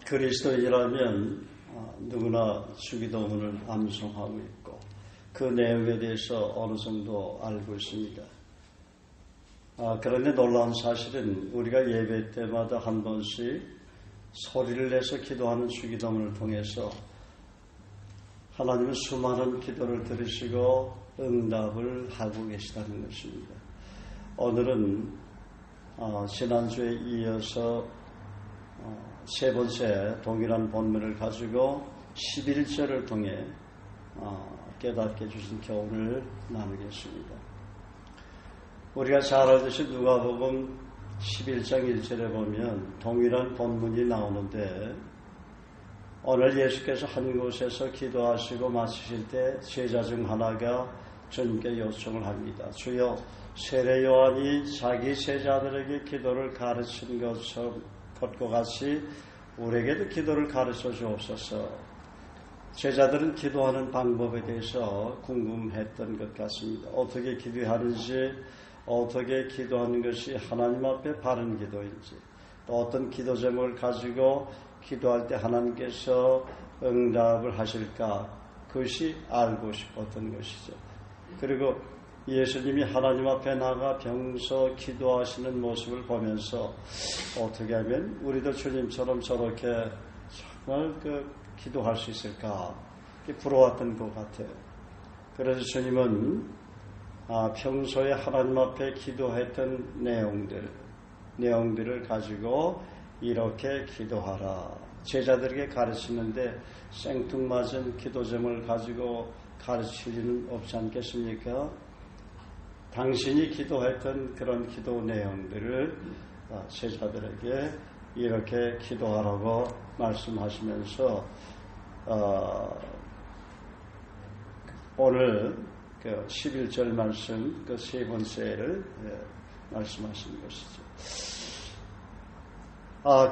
그리스도인이라면 누구나 주기도문을 암송하고 있고 그 내용에 대해서 어느 정도 알고 있습니다. 그런데 놀라운 사실은 우리가 예배 때마다 한 번씩 소리를 내서 기도하는 주기도문을 통해서 하나님은 수많은 기도를 들으시고 응답을 하고 계시다는 것입니다. 오늘은 지난주에 이어서 세 번째 동일한 본문을 가지고 11절을 통해 깨닫게 해주신 교훈을 나누겠습니다. 우리가 잘 알듯이 누가복음 11장 1절에 보면 동일한 본문이 나오는데 오늘 예수께서 한 곳에서 기도하시고 마치실 때 제자 중 하나가 주님께 요청을 합니다. 주여, 세례 요한이 자기 제자들에게 기도를 가르친 것과 같이 우리에게도 기도를 가르쳐 주옵소서. 제자들은 기도하는 방법에 대해서 궁금했던 것 같습니다. 어떻게 기도하는지, 어떻게 기도하는 것이 하나님 앞에 바른 기도인지, 또 어떤 기도 제목을 가지고 기도할 때 하나님께서 응답을 하실까, 그것이 알고 싶었던 것이죠. 그리고 예수님이 하나님 앞에 나가 평소 기도하시는 모습을 보면서 어떻게 하면 우리도 주님처럼 저렇게 정말 기도할 수 있을까 부러웠던 것 같아요. 그래서 주님은 평소에 하나님 앞에 기도했던 내용들을 가지고 이렇게 기도하라. 제자들에게 가르치는데 생뚱맞은 기도 제목을 가지고 가르칠 리는 없지 않겠습니까? 당신이 기도했던 그런 기도 내용들을 제자들에게 이렇게 기도하라고 말씀하시면서 오늘 그 11절 말씀 그 세 번째를 말씀하신 것이죠.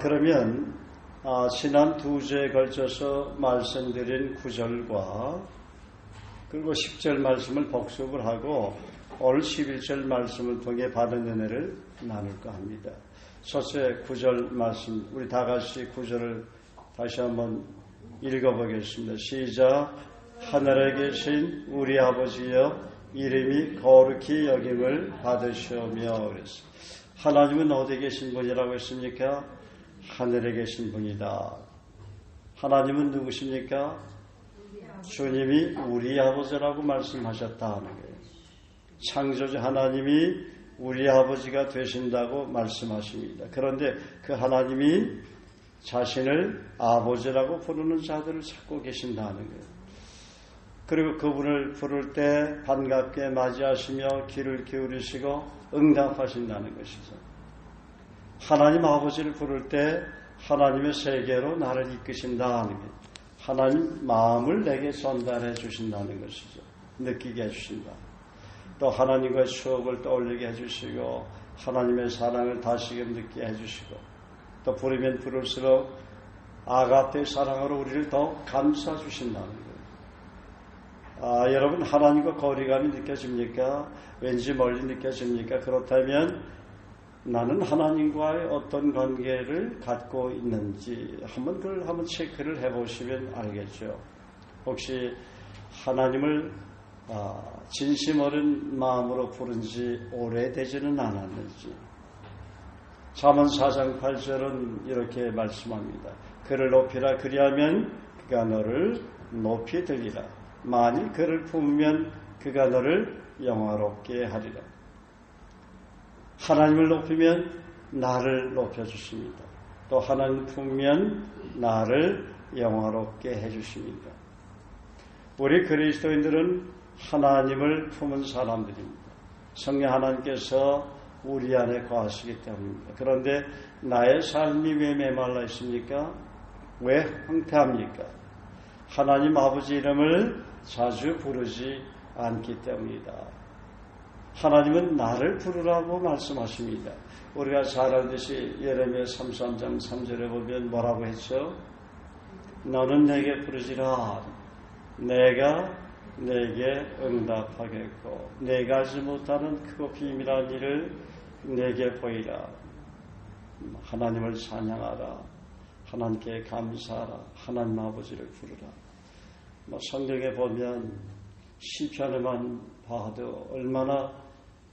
그러면 지난 두 주에 걸쳐서 말씀드린 9절과 그리고 10절 말씀을 복습을 하고 오늘 11절 말씀을 통해 받은 은혜를 나눌까 합니다. 첫째 9절 말씀, 우리 다 같이 9절을 다시 한번 읽어보겠습니다. 시작. 하늘에 계신 우리 아버지여, 이름이 거룩히 여김을 받으시오며. 그랬어. 하나님은 어디 계신 분이라고 했습니까? 하늘에 계신 분이다. 하나님은 누구십니까? 주님이 우리 아버지라고 말씀하셨다는 거예요. 창조주 하나님이 우리 아버지가 되신다고 말씀하십니다. 그런데 그 하나님이 자신을 아버지라고 부르는 자들을 찾고 계신다는 거예요. 그리고 그분을 부를 때 반갑게 맞이하시며 귀를 기울이시고 응답하신다는 것이죠. 하나님 아버지를 부를 때 하나님의 세계로 나를 이끄신다는 거예요. 하나님 마음을 내게 전달해 주신다는 것이죠. 느끼게 해주신다. 또 하나님과의 추억을 떠올리게 해주시고 하나님의 사랑을 다시금 느끼게 해주시고 또 부르면 부를수록 아가페의 사랑으로 우리를 더 감싸주신다는 거예요. 여러분, 하나님과 거리감이 느껴집니까? 왠지 멀리 느껴집니까? 그렇다면 나는 하나님과의 어떤 관계를 갖고 있는지 한번 체크를 해보시면 알겠죠. 혹시 하나님을 진심 어린 마음으로 부른 지 오래되지는 않았는지. 잠언 4장 8절은 이렇게 말씀합니다. 그를 높이라. 그리하면 그가 너를 높이 들리라. 만일 그를 품으면 그가 너를 영화롭게 하리라. 하나님을 높이면 나를 높여주십니다. 또 하나님을 품으면 나를 영화롭게 해주십니다. 우리 그리스도인들은 하나님을 품은 사람들입니다. 성령 하나님께서 우리 안에 거하시기 때문입니다. 그런데 나의 삶이 왜 메말라 있습니까? 왜 황폐합니까? 하나님 아버지 이름을 자주 부르지 않기 때문이다. 하나님은 나를 부르라고 말씀하십니다. 우리가 잘 알듯이 예레미야 33장 3절에 보면 뭐라고 했죠? 너는 내게 부르지라. 내가 내게 응답하겠고 내가 알지 못하는 크고 비밀한 일을 내게 보이라. 하나님을 찬양하라. 하나님께 감사하라. 하나님 아버지를 부르라. 성경에 보면 시편에만 봐도 얼마나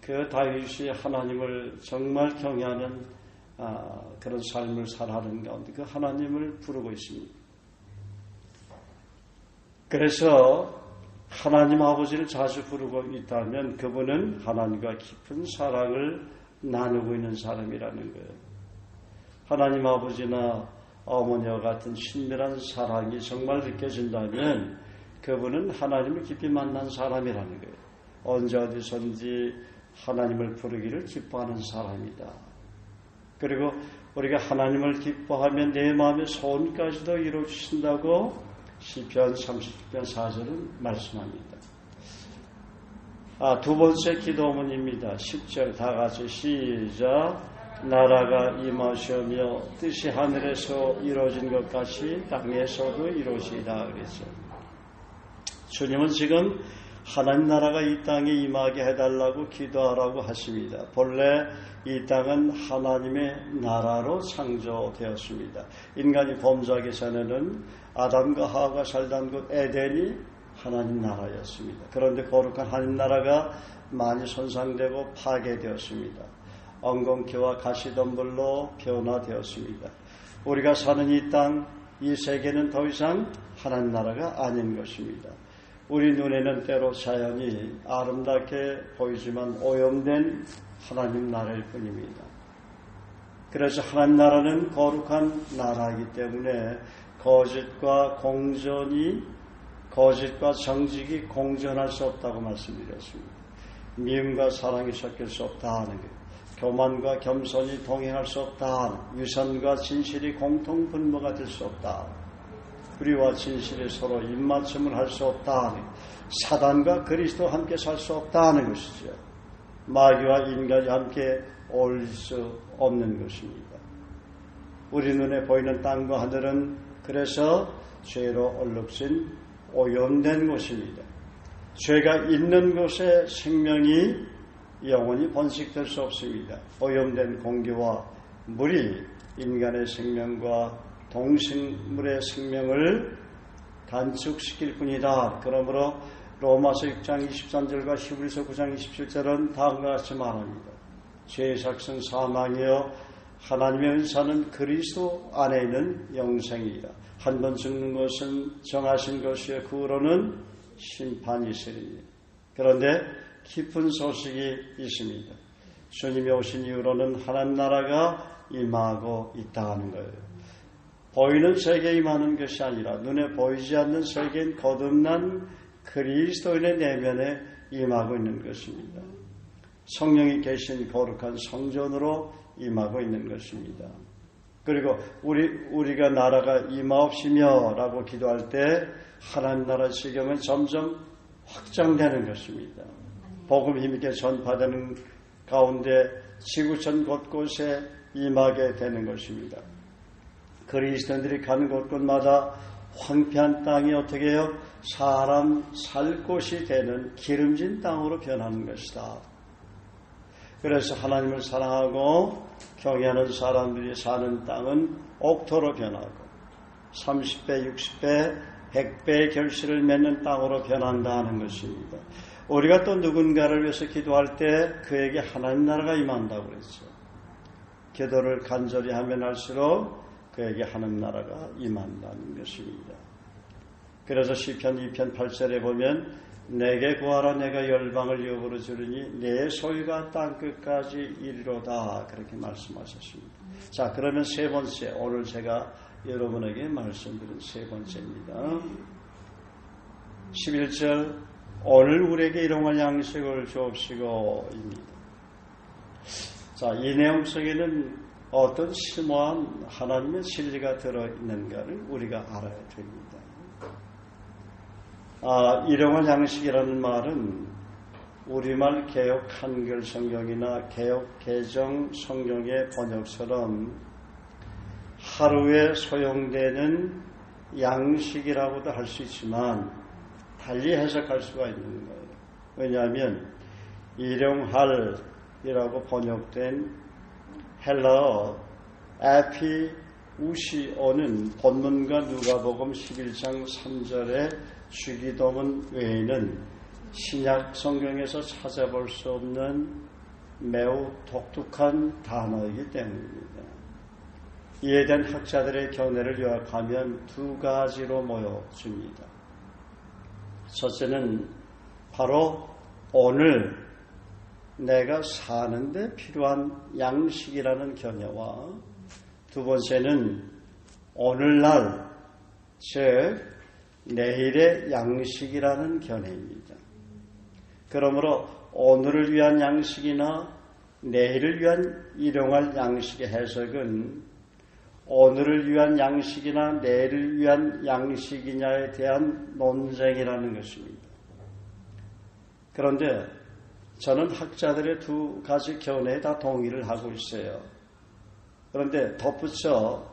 그 다윗이 하나님을 정말 경외하는 그런 삶을 살아가는 가운데 그 하나님을 부르고 있습니다. 그래서 하나님 아버지를 자주 부르고 있다면 그분은 하나님과 깊은 사랑을 나누고 있는 사람이라는 거예요. 하나님 아버지나 어머니와 같은 친밀한 사랑이 정말 느껴진다면 그분은 하나님을 깊이 만난 사람이라는 거예요. 언제 어디선지 하나님을 부르기를 기뻐하는 사람이다. 그리고 우리가 하나님을 기뻐하면 내 마음의 소원까지도 이루어주신다고 시편 30편 4절은 말씀합니다. 두 번째 기도문입니다. 10절 다 같이 시작. 나라가 임하시며 뜻이 하늘에서 이루어진 것 같이 땅에서도 이루어지이다 그랬죠. 주님은 지금 하나님 나라가 이 땅에 임하게 해달라고 기도하라고 하십니다. 본래 이 땅은 하나님의 나라로 창조되었습니다. 인간이 범죄하기 전에는 아담과 하와가 살던 곳 에덴이 하나님 나라였습니다. 그런데 거룩한 하나님 나라가 많이 손상되고 파괴되었습니다. 엉겅퀴와 가시덤불로 변화되었습니다. 우리가 사는 이 땅, 이 세계는 더 이상 하나님 나라가 아닌 것입니다. 우리 눈에는 때로 자연이 아름답게 보이지만 오염된 하나님 나라일 뿐입니다. 그래서 하나님 나라는 거룩한 나라이기 때문에 거짓과 정직이 공존할 수 없다고 말씀드렸습니다. 미움과 사랑이 섞일 수 없다 하는 거예요. 교만과 겸손이 동행할 수 없다. 위선과 진실이 공통 분모가 될 수 없다. 불의와 진실이 서로 입맞춤을 할 수 없다. 사단과 그리스도 함께 살 수 없다는 것이죠. 마귀와 인간이 함께 어울릴 수 없는 것입니다. 우리 눈에 보이는 땅과 하늘은 그래서 죄로 얼룩진 오염된 곳입니다. 죄가 있는 곳에 생명이 영원히 번식될 수 없습니다. 오염된 공기와 물이 인간의 생명과 동식물의 생명을 단축시킬 뿐이다. 그러므로 로마서 6장 23절과 히브리서 9장 27절은 다음과 같이 말합니다. 죄의 삭은 사망이요 하나님의 은사는 그리스도 안에 있는 영생이라. 한 번 죽는 것은 정하신 것이요 그 후로는 심판이 있으리니. 그런데 깊은 소식이 있습니다. 주님이 오신 이후로는 하나님 나라가 임하고 있다는 거예요. 보이는 세계에 임하는 것이 아니라 눈에 보이지 않는 세계인 거듭난 그리스도인의 내면에 임하고 있는 것입니다. 성령이 계신 거룩한 성전으로 임하고 있는 것입니다. 그리고 우리가 나라가 임하옵시며 라고 기도할 때 하나님 나라 지경은 점점 확장되는 것입니다. 복음 힘있게 전파되는 가운데 지구촌 곳곳에 임하게 되는 것입니다. 그리스도인들이 가는 곳곳마다 황폐한 땅이 어떻게 해요? 사람 살 곳이 되는 기름진 땅으로 변하는 것이다. 그래서 하나님을 사랑하고 경외하는 사람들이 사는 땅은 옥토로 변하고 30배, 60배, 100배의 결실을 맺는 땅으로 변한다는 것입니다. 우리가 또 누군가를 위해서 기도할 때 그에게 하나님 나라가 임한다고 그랬죠. 기도를 간절히 하면 할수록 그에게 하나님 나라가 임한다는 것입니다. 그래서 시편 2편 8절에 보면 내게 구하라 내가 열방을 여부로 주르니 내 소유가 땅끝까지 이르로다 그렇게 말씀하셨습니다. 자, 그러면 세 번째, 오늘 제가 여러분에게 말씀드린 세 번째입니다. 11절 오늘 우리에게 일용할 양식을 주옵시고입니다. 자, 이 내용 속에는 어떤 심오한 하나님의 진리가 들어있는가를 우리가 알아야 됩니다. 일용할 양식이라는 말은 우리말 개역 한글 성경이나 개역 개정 성경의 번역처럼 하루에 소용되는 양식이라고도 할 수 있지만 달리 해석할 수가 있는 거예요. 왜냐하면 일용할이라고 번역된 헬라어 우시오는 본문과 누가복음 11장 3절의 주기도문 외에는 신약 성경에서 찾아볼 수 없는 매우 독특한 단어이기 때문입니다. 이에 대한 학자들의 견해를 요약하면 두 가지로 모여집니다. 첫째는 바로 오늘 내가 사는데 필요한 양식이라는 견해와 두 번째는 오늘날, 즉 내일의 양식이라는 견해입니다. 그러므로 오늘을 위한 양식이나 내일을 위한 일용할 양식의 해석은 오늘을 위한 양식이나 내일을 위한 양식이냐에 대한 논쟁이라는 것입니다. 그런데 저는 학자들의 두 가지 견해에 다 동의를 하고 있어요. 그런데 덧붙여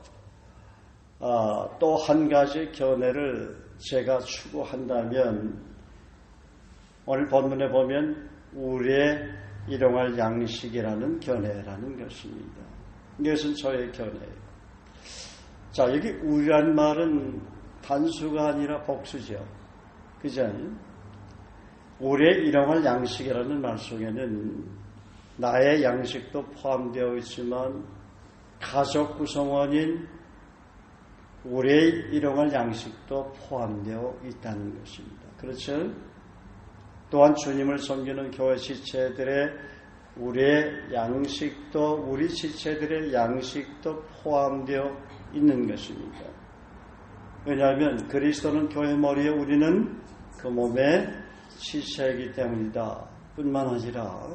또 한 가지 견해를 제가 추구한다면 오늘 본문에 보면 우리의 일용할 양식이라는 견해라는 것입니다. 이것은 저의 견해예요. 자, 여기 우리란 말은 단수가 아니라 복수죠. 그죠? 우리의 일용할 양식이라는 말 속에는 나의 양식도 포함되어 있지만 가족 구성원인 우리의 일용할 양식도 포함되어 있다는 것입니다. 그렇죠? 또한 주님을 섬기는 교회 지체들의 우리의 양식도, 우리 지체들의 양식도 포함되어 있는 것입니다. 왜냐하면 그리스도는 교회 머리에, 우리는 그 몸의 지체이기 때문이다. 뿐만 아니라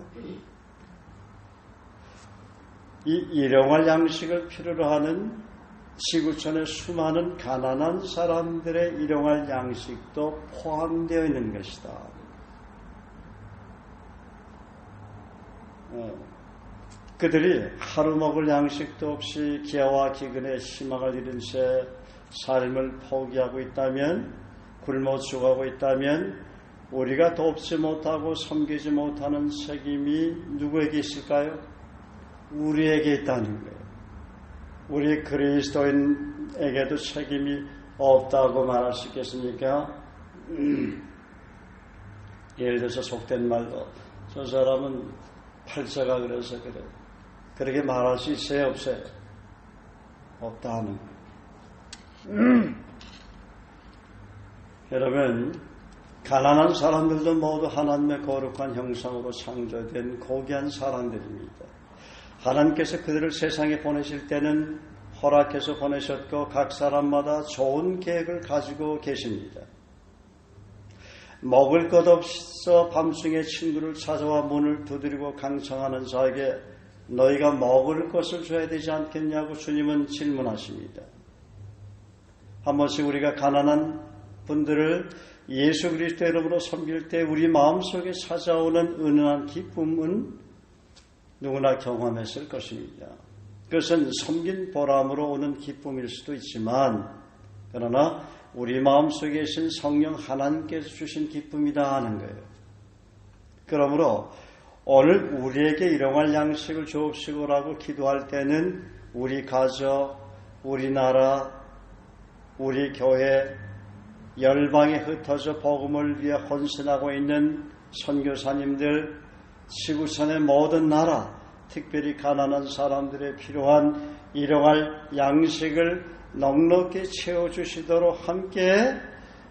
이 일용할 양식을 필요로 하는 지구촌의 수많은 가난한 사람들의 일용할 양식도 포함되어 있는 것이다. 그들이 하루 먹을 양식도 없이 기아와 기근에 희망을 잃은 채 삶을 포기하고 있다면, 굶어 죽어가고 있다면 우리가 돕지 못하고 섬기지 못하는 책임이 누구에게 있을까요? 우리에게 있다는 거예요. 우리 그리스도인에게도 책임이 없다고 말할 수 있겠습니까? 예를 들어서 속된 말로 저 사람은 팔자가 그래서 그래. 그렇게 말할 수 있어요? 없어요? 없다는 거예요. 여러분, 가난한 사람들도 모두 하나님의 거룩한 형상으로 창조된 고귀한 사람들입니다. 하나님께서 그들을 세상에 보내실 때는 허락해서 보내셨고 각 사람마다 좋은 계획을 가지고 계십니다. 먹을 것 없어 밤중에 친구를 찾아와 문을 두드리고 강청하는 자에게 너희가 먹을 것을 줘야 되지 않겠냐고 주님은 질문하십니다. 한 번씩 우리가 가난한 분들을 예수 그리스도의 이름으로 섬길 때 우리 마음속에 찾아오는 은은한 기쁨은 누구나 경험했을 것입니다. 그것은 섬긴 보람으로 오는 기쁨일 수도 있지만, 그러나 우리 마음속에 계신 성령 하나님께서 주신 기쁨이다 하는 거예요. 그러므로 오늘 우리에게 일용할 양식을 주옵시고라고 기도할 때는 우리 가족, 우리 나라, 우리 교회, 열방에 흩어져 복음을 위해 헌신하고 있는 선교사님들, 지구촌의 모든 나라, 특별히 가난한 사람들의 필요한 일용할 양식을 넉넉히 채워주시도록 함께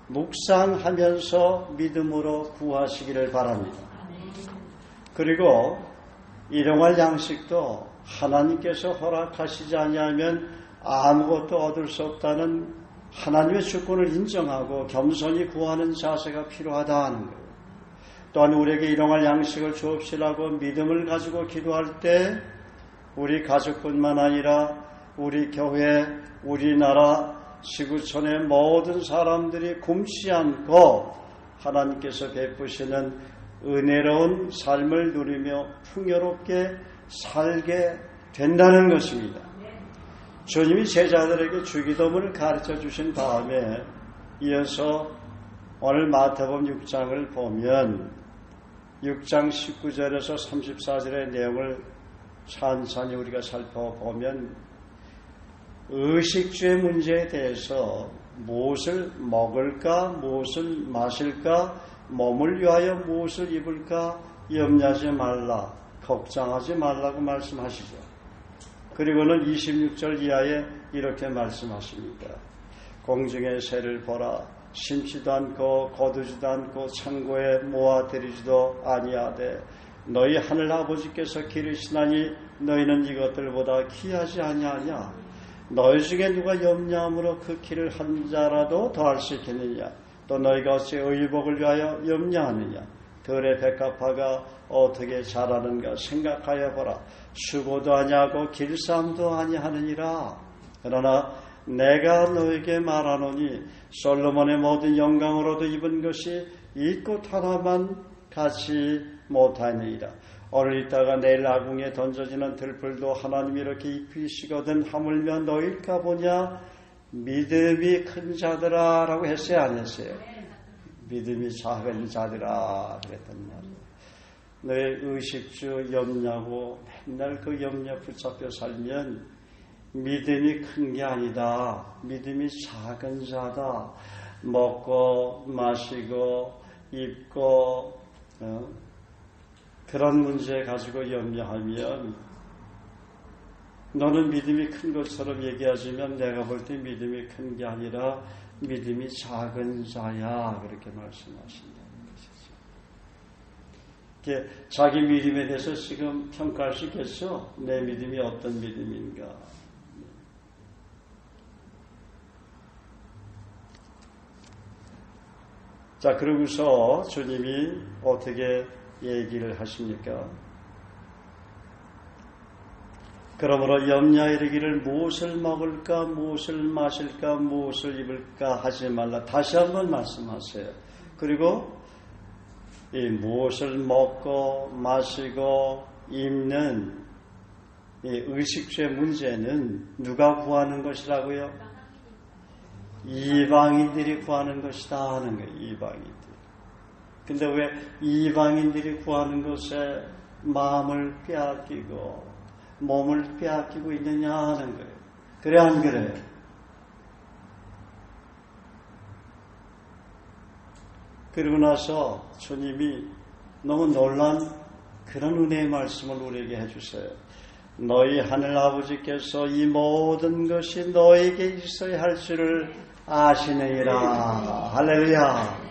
묵상하면서 믿음으로 구하시기를 바랍니다. 그리고 일용할 양식도 하나님께서 허락하시지 아니하면 아무것도 얻을 수 없다는 하나님의 주권을 인정하고 겸손히 구하는 자세가 필요하다 하는 거예요. 또한 우리에게 일용할 양식을 주옵시라고 믿음을 가지고 기도할 때 우리 가족뿐만 아니라 우리 교회, 우리나라, 지구촌의 모든 사람들이 굶지 않고 하나님께서 베푸시는 은혜로운 삶을 누리며 풍요롭게 살게 된다는 것입니다. 주님이 제자들에게 주기도문을 가르쳐 주신 다음에 이어서 오늘 마태복음 6장을 보면 6장 19절에서 34절의 내용을 찬찬히 우리가 살펴보면 의식주의 문제에 대해서 무엇을 먹을까, 무엇을 마실까, 몸을 위하여 무엇을 입을까 염려하지 말라, 걱정하지 말라고 말씀하시죠. 그리고는 26절 이하에 이렇게 말씀하십니다. 공중의 새를 보라. 심지도 않고 거두지도 않고 창고에 모아들이지도 아니하되 너희 하늘 아버지께서 기르시나니 너희는 이것들보다 귀하지 아니하냐. 너희 중에 누가 염려함으로 그 길을 한 자라도 더할 수 있겠느냐. 또 너희가 어찌 의복을 위하여 염려하느냐. 들의 백합화가 어떻게 자라는가 생각하여 보라. 수고도 아니하고 길쌈도 아니하느니라. 그러나 내가 너에게 말하노니 솔로몬의 모든 영광으로도 입은 것이 이 꽃 하나만 갖지 못하니라. 오늘 있다가 내일 아궁에 던져지는 들풀도 하나님이 이렇게 입히시거든 하물며 너일까 보냐. 믿음이 큰 자들아 라고 했어요, 안 했어요? 믿음이 작은 자들아 그랬단 말이에요. 너의 의식주 염려하고 맨날 그 염려 붙잡혀 살면 믿음이 큰 게 아니다. 믿음이 작은 자다. 먹고 마시고 입고 그런 문제 가지고 염려하면 너는 믿음이 큰 것처럼 얘기하지만 내가 볼 때 믿음이 큰 게 아니라 믿음이 작은 자야. 그렇게 말씀하신다는 것이죠. 자기 믿음에 대해서 지금 평가할 수 있겠죠? 내 믿음이 어떤 믿음인가. 자, 그러고서 주님이 어떻게 얘기를 하십니까? 그러므로 염려에 이르기를 무엇을 먹을까, 무엇을 마실까, 무엇을 입을까 하지 말라. 다시 한번 말씀하세요. 그리고 이 무엇을 먹고 마시고 입는 이 의식주의 문제는 누가 구하는 것이라고요? 이방인들이 구하는 것이다 하는 거예요. 이방인들. 근데 왜 이방인들이 구하는 것에 마음을 빼앗기고 몸을 빼앗기고 있느냐 하는 거예요. 그래 안 그래요? 그리고 나서 주님이 너무 놀란 그런 은혜의 말씀을 우리에게 해주세요. 너희 하늘 아버지께서 이 모든 것이 너에게 있어야 할 줄을 아시느니라. 할렐루야.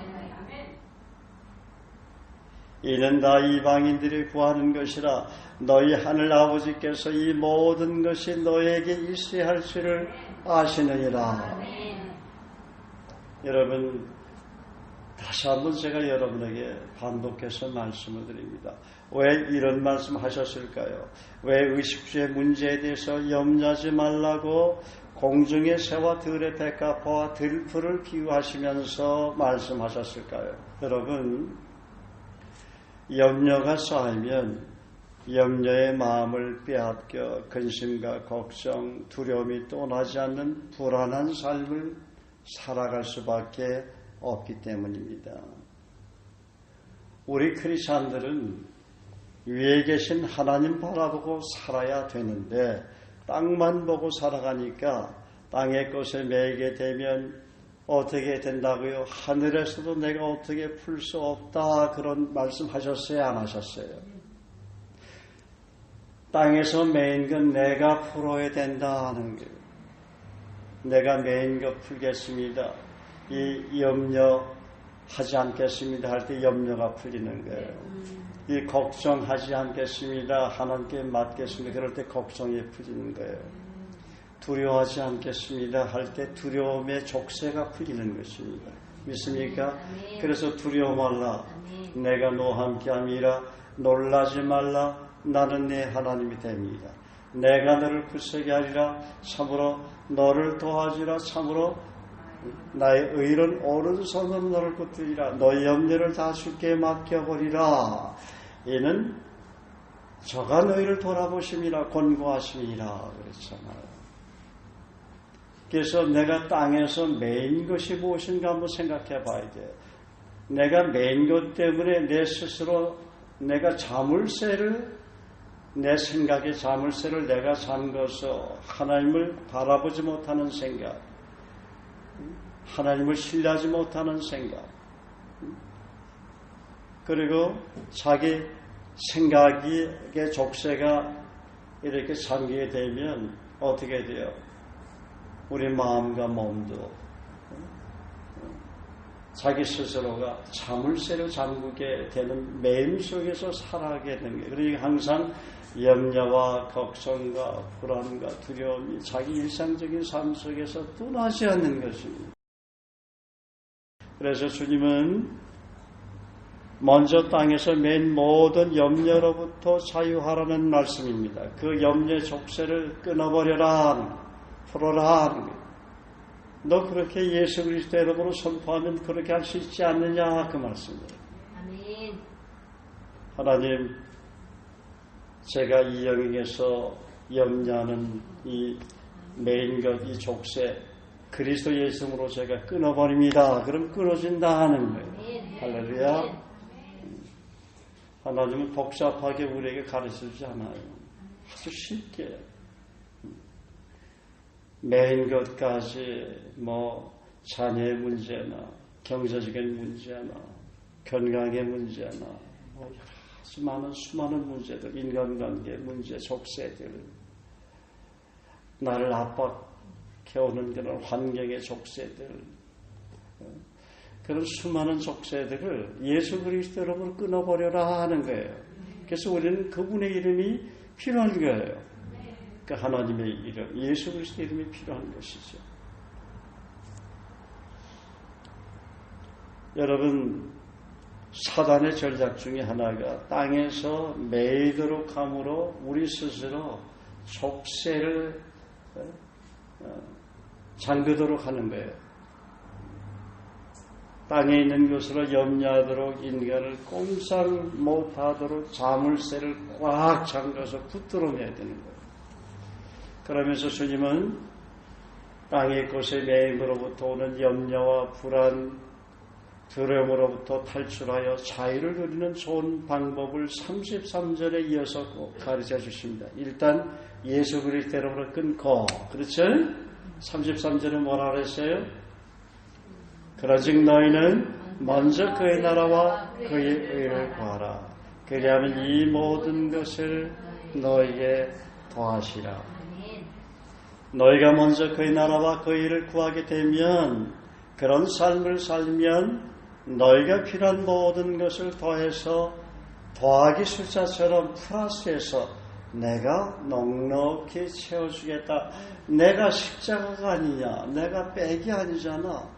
이는 다 이방인들이 구하는 것이라. 너희 하늘 아버지께서 이 모든 것이 너에게 있어야 할 줄을 아시느니라. 여러분, 다시 한번 제가 여러분에게 반복해서 말씀을 드립니다. 왜 이런 말씀 하셨을까요? 왜 의식주의 문제에 대해서 염려하지 말라고 공중의 새와 들의 백합화와 들풀을 비유하시면서 말씀하셨을까요? 여러분, 염려가 쌓이면 염려의 마음을 빼앗겨 근심과 걱정, 두려움이 떠나지 않는 불안한 삶을 살아갈 수밖에 없기 때문입니다. 우리 크리스찬들은 위에 계신 하나님 바라보고 살아야 되는데 땅만 보고 살아가니까 땅의 것에 매이게 되면 어떻게 된다고요? 하늘에서도 내가 어떻게 풀 수 없다. 그런 말씀 하셨어요? 안 하셨어요? 땅에서 매인 건 내가 풀어야 된다 하는 거예요. 내가 매인 것 풀겠습니다. 이 염려하지 않겠습니다 할 때 염려가 풀리는 거예요. 이 걱정하지 않겠습니다. 하나님께 맡겠습니다. 그럴 때 걱정이 풀리는 거예요. 두려워하지 않겠습니다 할 때 두려움의 족쇄가 풀리는 것입니다. 믿습니까? 그래서 두려워 말라. 내가 너와 함께함이라. 놀라지 말라. 나는 네 하나님이 됩니다. 내가 너를 굳세게 하리라. 참으로 너를 도와주라. 참으로 나의 의로운 오른손으로 너를 붙들리라. 너의 염려를 다 주께 맡겨버리라. 이는 저가 너희를 돌아보심이라 권고하심이라 그랬잖아요. 그래서 내가 땅에서 매인 것이 무엇인가 한번 생각해 봐야 돼요. 내가 매인 것 때문에 내 스스로 내가 자물쇠를 내 생각의 자물쇠를 내가 잠궈서 하나님을 바라보지 못하는 생각, 하나님을 신뢰하지 못하는 생각, 그리고 자기 생각의 족쇄가 이렇게 잠기게 되면 어떻게 돼요? 우리 마음과 몸도 자기 스스로가 자물쇠로 잠그게 되는 매임 속에서 살아가게 되는 거예요. 그러니까 항상 염려와 걱정과 불안과 두려움이 자기 일상적인 삶 속에서 떠나지 않는 것입니다. 그래서 주님은 먼저 땅에서 맨 모든 염려로부터 자유하라는 말씀입니다. 그 염려의 족쇄를 끊어버려라, 풀어라 하는 거예요. 너 그렇게 예수 그리스도의 이름으로 선포하면 그렇게 할 수 있지 않느냐 그 말씀이에요. 아멘. 하나님, 제가 이 영역에서 염려하는 이 메인 것, 이 족쇄 그리스도 예수로 제가 끊어버립니다. 그럼 끊어진다 하는 거예요. 아멘. 할렐루야. 하나님은 복잡하게 우리에게 가르쳐주지 않아요. 아주 쉽게 메인 것까지 자녀의 문제나 경제적인 문제나 건강의 문제나 여러 많은 수많은 문제들, 인간관계 문제, 족쇄들, 나를 압박해오는 그런 환경의 족쇄들, 그런 수많은 족쇄들을 예수 그리스도로 끊어버려라 하는 거예요. 그래서 우리는 그분의 이름이 필요한 거예요. 그 하나님의 이름, 예수 그리스도 이름이 필요한 것이죠. 여러분, 사단의 전략 중에 하나가 땅에서 매이도록 함으로 우리 스스로 족쇄를 잠그도록 하는 거예요. 땅에 있는 것으로 염려하도록 인간을 꼼짝 못하도록 자물쇠를 꽉 잠가서 붙들어내야 되는 거예요. 그러면서 주님은 땅의 곳의 매임으로부터 오는 염려와 불안, 두려움으로부터 탈출하여 자유를 누리는 좋은 방법을 33절에 이어서 꼭 가르쳐 주십니다. 일단 예수 그리스도로 끊고, 그렇죠? 33절에 뭐라 그랬어요? 그러즉 너희는 먼저 그의 나라와 그의 의를 구하라. 그리하면 이 모든 것을 너희에게 더하시라. 너희가 먼저 그의 나라와 그의 일을 구하게 되면, 그런 삶을 살면 너희가 필요한 모든 것을 더해서 더하기 숫자처럼 플러스해서 내가 넉넉히 채워주겠다. 내가 십자가가 아니냐, 내가 빼기 아니잖아,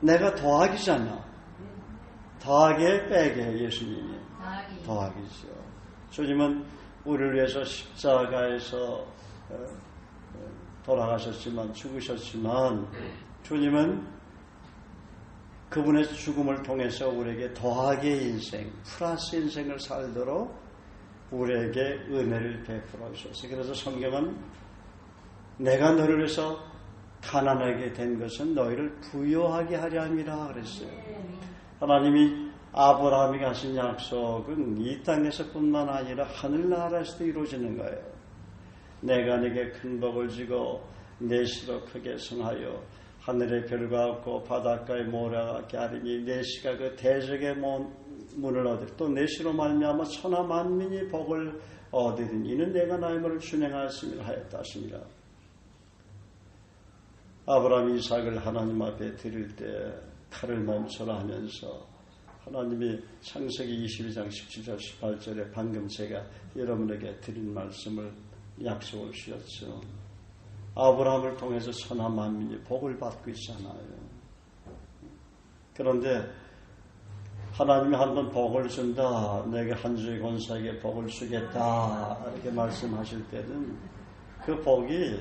내가 더하기잖아. 더하게 빼게 예수님이 더하기죠. 주님은 우리를 위해서 십자가에서 돌아가셨지만, 죽으셨지만, 주님은 그분의 죽음을 통해서 우리에게 더하게 인생, 플러스 인생을 살도록 우리에게 은혜를 베풀어 주셨어요. 그래서 성경은 내가 너를 위해서 가난하게 된 것은 너희를 부유하게 하려 함이라 그랬어요. 하나님이 아브라함에게 하신 약속은 이 땅에서뿐만 아니라 하늘나라에서도 이루어지는 거예요. 내가 네게 큰 복을 주고 내 시로 크게 성하여 하늘의 별과 없고 바닷가의 모래와 같게 하리니 내 시가 그 대적의 문을 얻으리. 또 내 시로 말미암아 천하 만민이 복을 얻으리니 이는 내가 나의 말을 준행하였음이라 하였다 하십니다. 아브라함이 이삭을 하나님 앞에 드릴 때 칼을 멈춰라 하면서 하나님이 창세기 22장 17절 18절에 방금 제가 여러분에게 드린 말씀을 약속을 주셨죠. 아브라함을 통해서 천하 만민이 복을 받고 있잖아요. 그런데 하나님이 한번 복을 준다, 내게 한 주의 권사에게 복을 주겠다 이렇게 말씀하실 때는 그 복이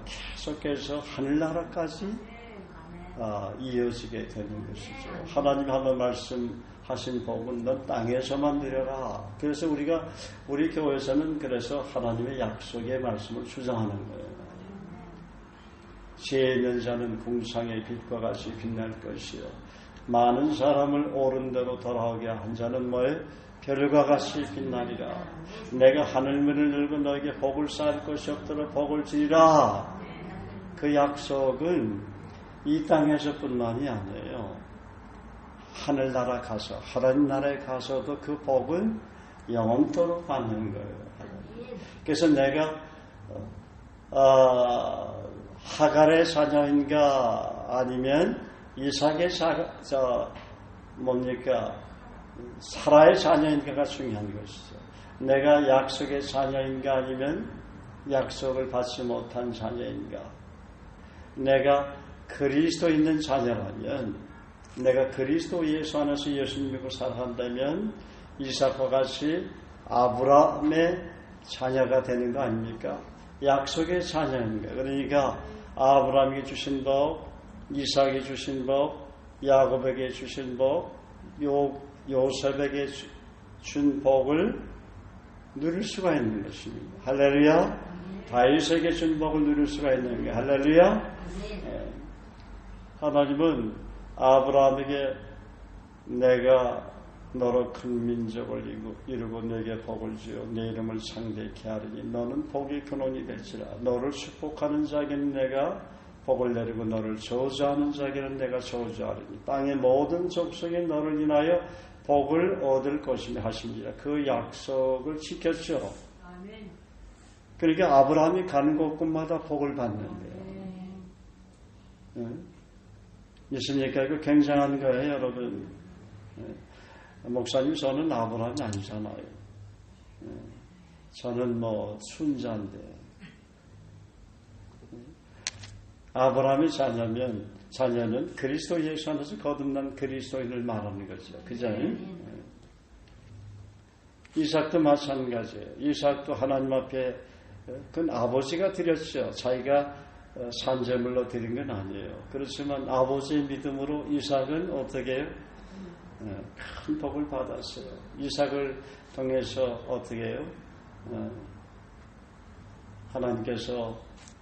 계속해서 하늘나라까지 이어지게 되는 것이죠. 하나님이 한번 말씀하신 복은 넌 땅에서만 누려라. 그래서 우리 교회에서는 그래서 하나님의 약속의 말씀을 주장하는 거예요. 지혜 있는 자는 궁상의 빛과 같이 빛날 것이요 많은 사람을 옳은 대로 돌아오게 한 자는 뭐에 별과 같이 빛나리라. 내가 하늘문을 열고 너에게 복을 쌓을 것이 없도록 복을 주리라. 그 약속은 이 땅에서뿐만이 아니에요. 하늘나라 가서, 하나님 나라에 가서도 그 복은 영원토록 받는 거예요. 그래서 내가 하갈의 자녀인가 아니면 이삭의 사라의 자녀인가가 중요한 것이죠. 내가 약속의 자녀인가 아니면 약속을 받지 못한 자녀인가. 내가 그리스도 있는 자녀라면, 내가 그리스도 예수 안에서 예수 믿고 살아간다면 이삭과 같이 아브라함의 자녀가 되는 거 아닙니까? 약속의 자녀인가. 그러니까 아브라함에게 주신 복, 이삭에게 주신 복, 야곱에게 주신 복, 요셉에게 준 복을 누릴 수가 있는 것입니다. 할렐루야. 다윗에게 준 복을 누릴 수가 있는 게 할렐루야. 네. 하나님은 아브라함에게 내가 너로 큰 민족을 이루고 내게 복을 주어 내 이름을 창대케 하리니 너는 복의 근원이 될지라. 너를 축복하는 자에게는 내가 복을 내리고 너를 저주하는 자에게는 내가 저주하리니 땅의 모든 족속이 너를 인하여 복을 얻을 것이며 하십니다. 그 약속을 지켰죠. 아멘. 그러니까 아브라함이 가는 곳곳마다 복을 받는데요. 있습니까? 이거 굉장한 거예요, 여러분. 목사님, 저는 아브라함이 아니잖아요. 저는 순자인데. 아브라함의 자녀는 그리스도 예수 안에서 거듭난 그리스도인을 말하는 거죠. 그죠? 이삭도 마찬가지예요. 이삭도 하나님 앞에 그건 아버지가 드렸죠. 자기가 산재물로 드린 건 아니에요. 그렇지만 아버지의 믿음으로 이삭은 어떻게 해요? 큰 복을 받았어요. 이삭을 통해서 어떻게 해요? 하나님께서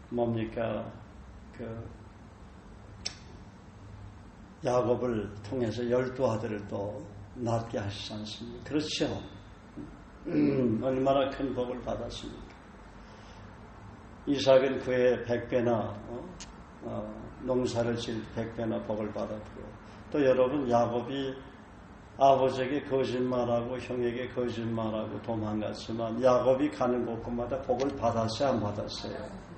뭡니까? 야곱을 통해서 12아들을 또 낳게 하시지 않습니까? 그렇죠. 얼마나 큰 복을 받았습니까? 이삭은 그의 100배나 농사를 질 100배나 복을 받았고요. 또 여러분, 야곱이 아버지에게 거짓말하고 형에게 거짓말하고 도망갔지만 야곱이 가는 곳곳마다 복을 받았어요, 안 받았어요?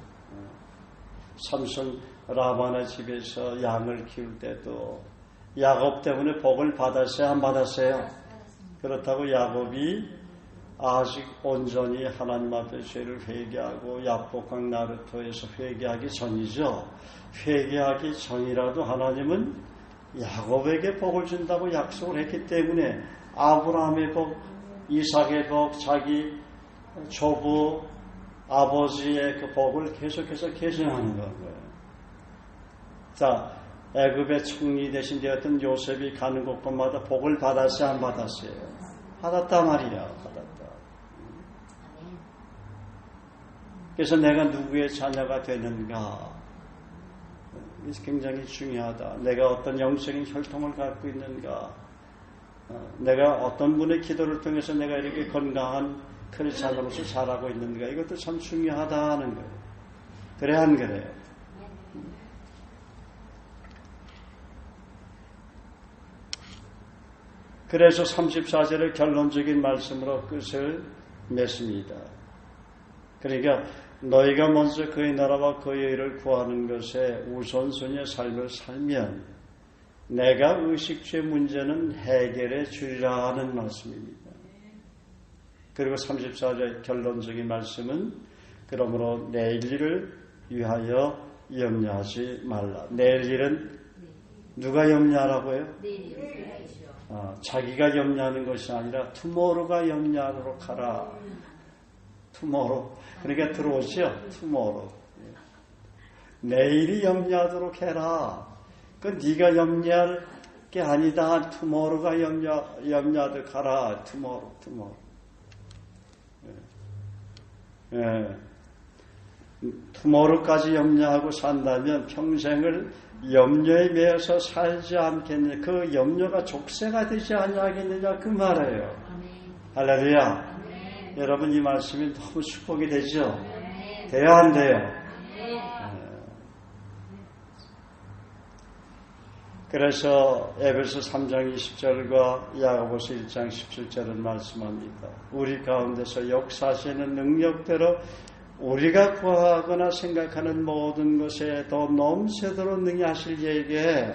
삼손 라반의 집에서 양을 키울 때도 야곱 때문에 복을 받았어요, 안 받았어요? 그렇다고 야곱이 아직 온전히 하나님 앞에 죄를 회개하고 야복강 나루토에서 회개하기 전이죠. 회개하기 전이라도 하나님은 야곱에게 복을 준다고 약속을 했기 때문에 아브라함의 복, 이삭의 복, 자기 조부 아버지의 그 복을 계속해서 계승하는 거예요. 자, 애굽의 총리 대신 되었던 요셉이 가는 곳곳마다 복을 받았어요, 안 받았어요? 받았단 말이야, 받았다. 그래서 내가 누구의 자녀가 되는가? 이게 굉장히 중요하다. 내가 어떤 영적인 혈통을 갖고 있는가? 내가 어떤 분의 기도를 통해서 내가 이렇게 건강한 크리스찬으로서 자라고 있는가? 이것도 참 중요하다는 거예요. 그래, 안 그래요? 그래서 34절의 결론적인 말씀으로 끝을 맺습니다. 그러니까 너희가 먼저 그의 나라와 그의 의를 구하는 것에 우선순위의 삶을 살면 내가 의식주의 문제는 해결해 주리라 하는 말씀입니다. 그리고 34절 결론적인 말씀은 그러므로 내일 일을 위하여 염려하지 말라. 내일 일은 누가 염려하라고요? 자기가 염려하는 것이 아니라 투모로가 염려하도록 하라. 투모로. 그러니까 들어오죠. 투모로. 내일이 염려하도록 해라. 그 네가 염려할 게 아니다. 투모로가 염려하도록 하라. 투모로. 투모로까지 염려하고 산다면 평생을 염려에 매여서 살지 않겠느냐. 그 염려가 족쇄가 되지 않겠느냐 그 말이에요. 할렐루야. 여러분 이 말씀이 너무 축복이 되죠? 돼요 안 돼요? 그래서 에베소 3장 20절과 야고보서 1장 17절은 말씀합니다. 우리 가운데서 역사하시는 능력대로 우리가 구하거나 생각하는 모든 것에 더 넘치도록 능히 하실 이에게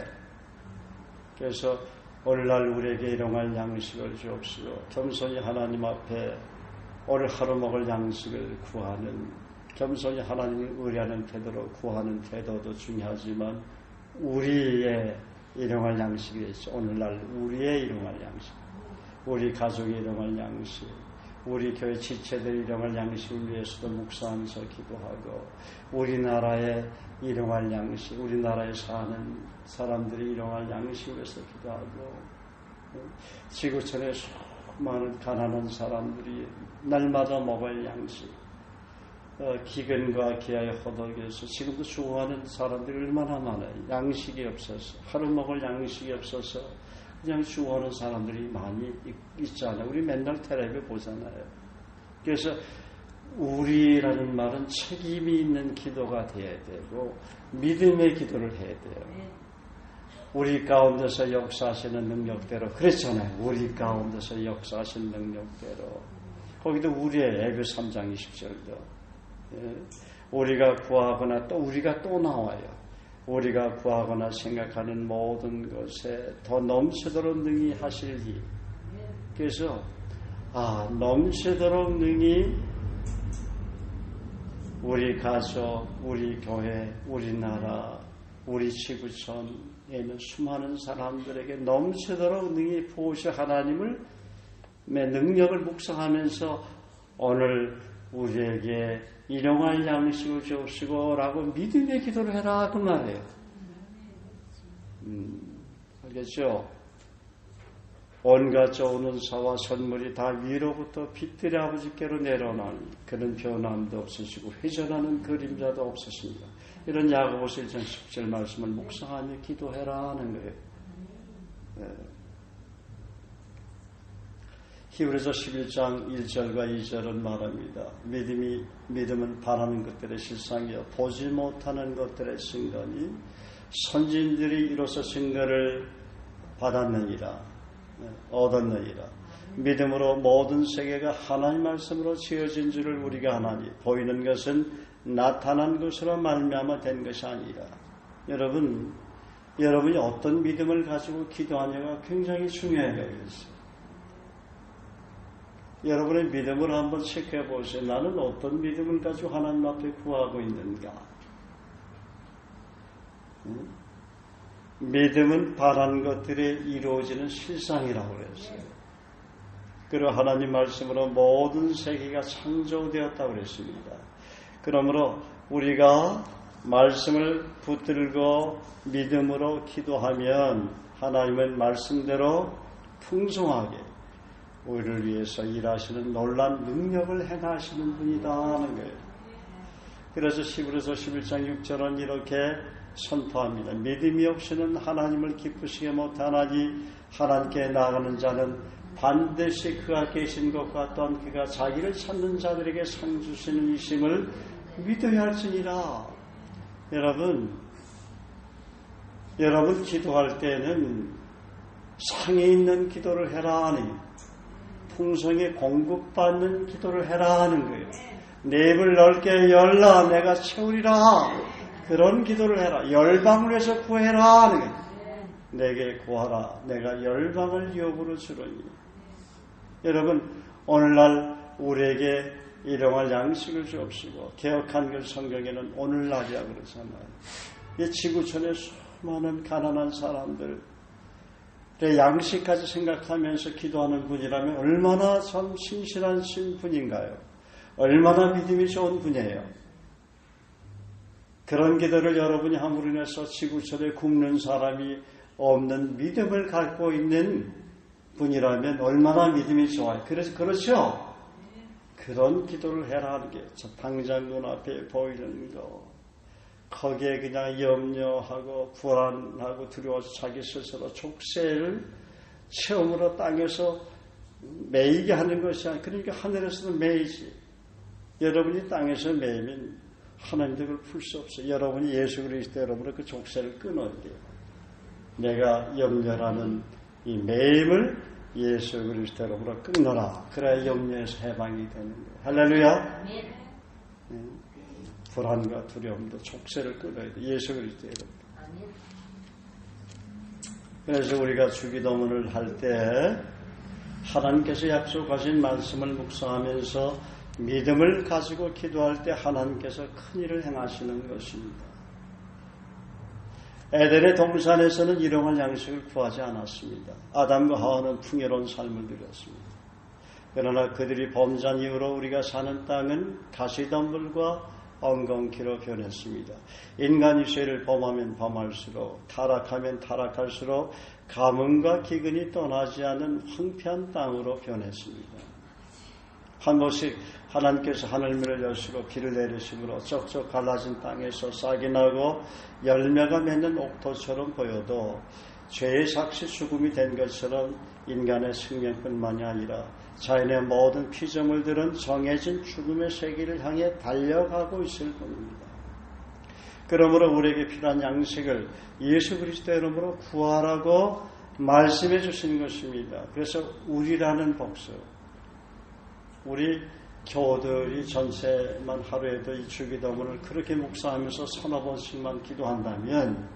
그래서 오늘날 우리에게 일용할 양식을 주옵시고 겸손히 하나님 앞에 오늘 하루 먹을 양식을 구하는 겸손히 하나님을 의뢰하는 태도로 구하는 태도도 중요하지만 우리의 일용할 양식이 있죠. 오늘날 우리의 일용할 양식, 우리 가족의 일용할 양식, 우리 교회 지체들의 일용할 양식을 위해서도 묵상하면서 기도하고 우리나라의 일용할 양식, 우리나라에 사는 사람들이 일용할 양식을 위해서 기도하고 지구촌에 수많은 가난한 사람들이 날마다 먹을 양식, 기근과 기아의 허덕에서 지금도 죽어가는 사람들이 얼마나 많아요. 양식이 없어서, 하루 먹을 양식이 없어서 그냥 죽어가는 사람들이 많이 있잖아요. 우리 맨날 텔레비에 보잖아요. 그래서 우리라는 말은 책임이 있는 기도가 돼야 되고 믿음의 기도를 해야 돼요. 우리 가운데서 역사하시는 능력대로 그랬잖아요. 우리 가운데서 역사하시는 능력대로 거기도 우리의 에베소 3장 20절도 우리가 구하거나 또 우리가 또 나와요. 우리가 구하거나 생각하는 모든 것에 더 넘치도록 능히 하실 일. 그래서 넘치도록 능히 우리 가족, 우리 교회, 우리나라, 우리 지구촌에 있는 수많은 사람들에게 넘치도록 능히 부으실 하나님을 능력을 묵상하면서 오늘 우리에게 일용할 양식을 주옵시고 라고 믿음의 기도를 해라 그 말이에요. 알겠죠? 온갖 좋은 은사와 선물이 다 위로부터 빛들의 아버지께로 내려오나니 그는 변함도 없으시고 회전하는 그림자도 없으십니다. 이런 야고보서 1장 10절 말씀을 묵상하며 기도해라 하는 거예요. 히브리서 11장 1절과 2절은 말합니다. 믿음은 바라는 것들의 실상이요 보지 못하는 것들의 증거니 선진들이 이로써 증거를 받았느니라 얻었느니라. 믿음으로 모든 세계가 하나님 말씀으로 지어진 줄을 우리가 하나니 보이는 것은 나타난 것으로 말미암아 된 것이 아니라. 여러분이 어떤 믿음을 가지고 기도하냐가 굉장히 중요해요. 여러분의 믿음을 한번 체크해 보세요. 나는 어떤 믿음을 가지고 하나님 앞에 구하고 있는가? 믿음은 바란 것들이 이루어지는 실상이라고 그랬어요. 그리고 하나님 말씀으로 모든 세계가 창조되었다고 그랬습니다. 그러므로 우리가 말씀을 붙들고 믿음으로 기도하면 하나님은 말씀대로 풍성하게 우리를 위해서 일하시는 놀라운 능력을 행하시는 분이다 하는 거예요. 그래서 히브리서 11장 6절은 이렇게 선포합니다. 믿음이 없이는 하나님을 기쁘시게 못하나니 하나님께 나아가는 자는 반드시 그가 계신 것과 또한 그가 자기를 찾는 자들에게 상 주시는 이심을 믿어야 할지니라. 여러분 기도할 때는 상에 있는 기도를 해라 하니 풍성히 공급받는 기도를 해라 하는 거예요. 내 입을 넓게 열라 내가 채우리라. 그런 기도를 해라. 열방을 위해서 구해라 하는 거예요. 내게 구하라. 내가 열방을 유업으로 주려니. 여러분 오늘날 우리에게 일용할 양식을 주옵시고 개혁한 글 성경에는 오늘날이야 그러잖아요. 이 지구촌에 수많은 가난한 사람들 양식까지 생각하면서 기도하는 분이라면 얼마나 참 신실한 분인가요? 얼마나 믿음이 좋은 분이에요. 그런 기도를 여러분이 함으로 인해서 지구촌에 굶는 사람이 없는 믿음을 갖고 있는 분이라면 얼마나 믿음이 좋아요. 그래서 그렇죠? 그런 기도를 해라 하는 게 당장 눈앞에 보이는 거 거기에 그냥 염려하고 불안하고 두려워서 자기 스스로 족쇄를 체험으로 땅에서 매이게 하는 것이 아니라 그러니까 하늘에서도 매이지. 여러분이 땅에서 매이면 하나님도 그걸 풀 수 없어요. 여러분이 예수 그리스도 여러분의 그 족쇄를 끊어야 돼요. 내가 염려라는 이 매임을 예수 그리스도 여러분으로 끊어라. 그래야 염려에서 해방이 되는 거예요. 할렐루야. 불안과 두려움도 족쇄를 끊어야 돼. 예수 그리스도 여러분. 그래서 우리가 주기도문을 할 때 하나님께서 약속하신 말씀을 묵상하면서 믿음을 가지고 기도할 때 하나님께서 큰 일을 행하시는 것입니다. 에덴의 동산에서는 일용할 양식을 구하지 않았습니다. 아담과 하와는 풍요로운 삶을 누렸습니다. 그러나 그들이 범죄한 이후로 우리가 사는 땅은 가시덤불과 엉겅퀴로 변했습니다. 인간이 죄를 범하면 범할수록, 타락하면 타락할수록 가뭄과 기근이 떠나지 않는 황폐한 땅으로 변했습니다. 한 번씩 하나님께서 하늘문을 여시고 비를 내리심으로 쩍쩍 갈라진 땅에서 싹이 나고 열매가 맺는 옥토처럼 보여도 죄의 삭시 죽음이 된 것처럼 인간의 생명뿐만이 아니라 자연의 모든 피조물들은 정해진 죽음의 세계를 향해 달려가고 있을 뿐입니다. 그러므로 우리에게 필요한 양식을 예수 그리스도의 이름으로 구하라고 말씀해 주시는 것입니다. 그래서 우리라는 복수, 우리 교우들이 전체만 하루에도 이 주기도문을 그렇게 묵상하면서 서너 번씩만 기도한다면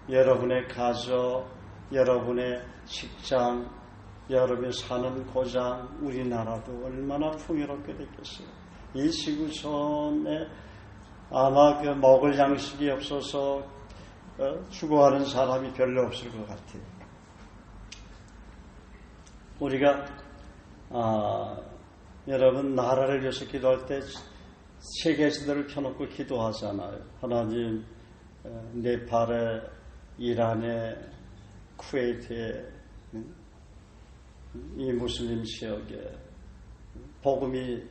여러분의 가족, 여러분의 직장, 여러분이 사는 고장, 우리나라도 얼마나 풍요롭게 됐겠어요. 이 지구촌에 아마 그 먹을 양식이 없어서 죽어가는 사람이 별로 없을 것 같아요. 우리가 여러분 나라를 위해서 기도할 때 세계 지도를 펴놓고 기도하잖아요. 하나님, 네팔에, 이란에, 쿠웨이트에, 이 무슬림 지역에 복음이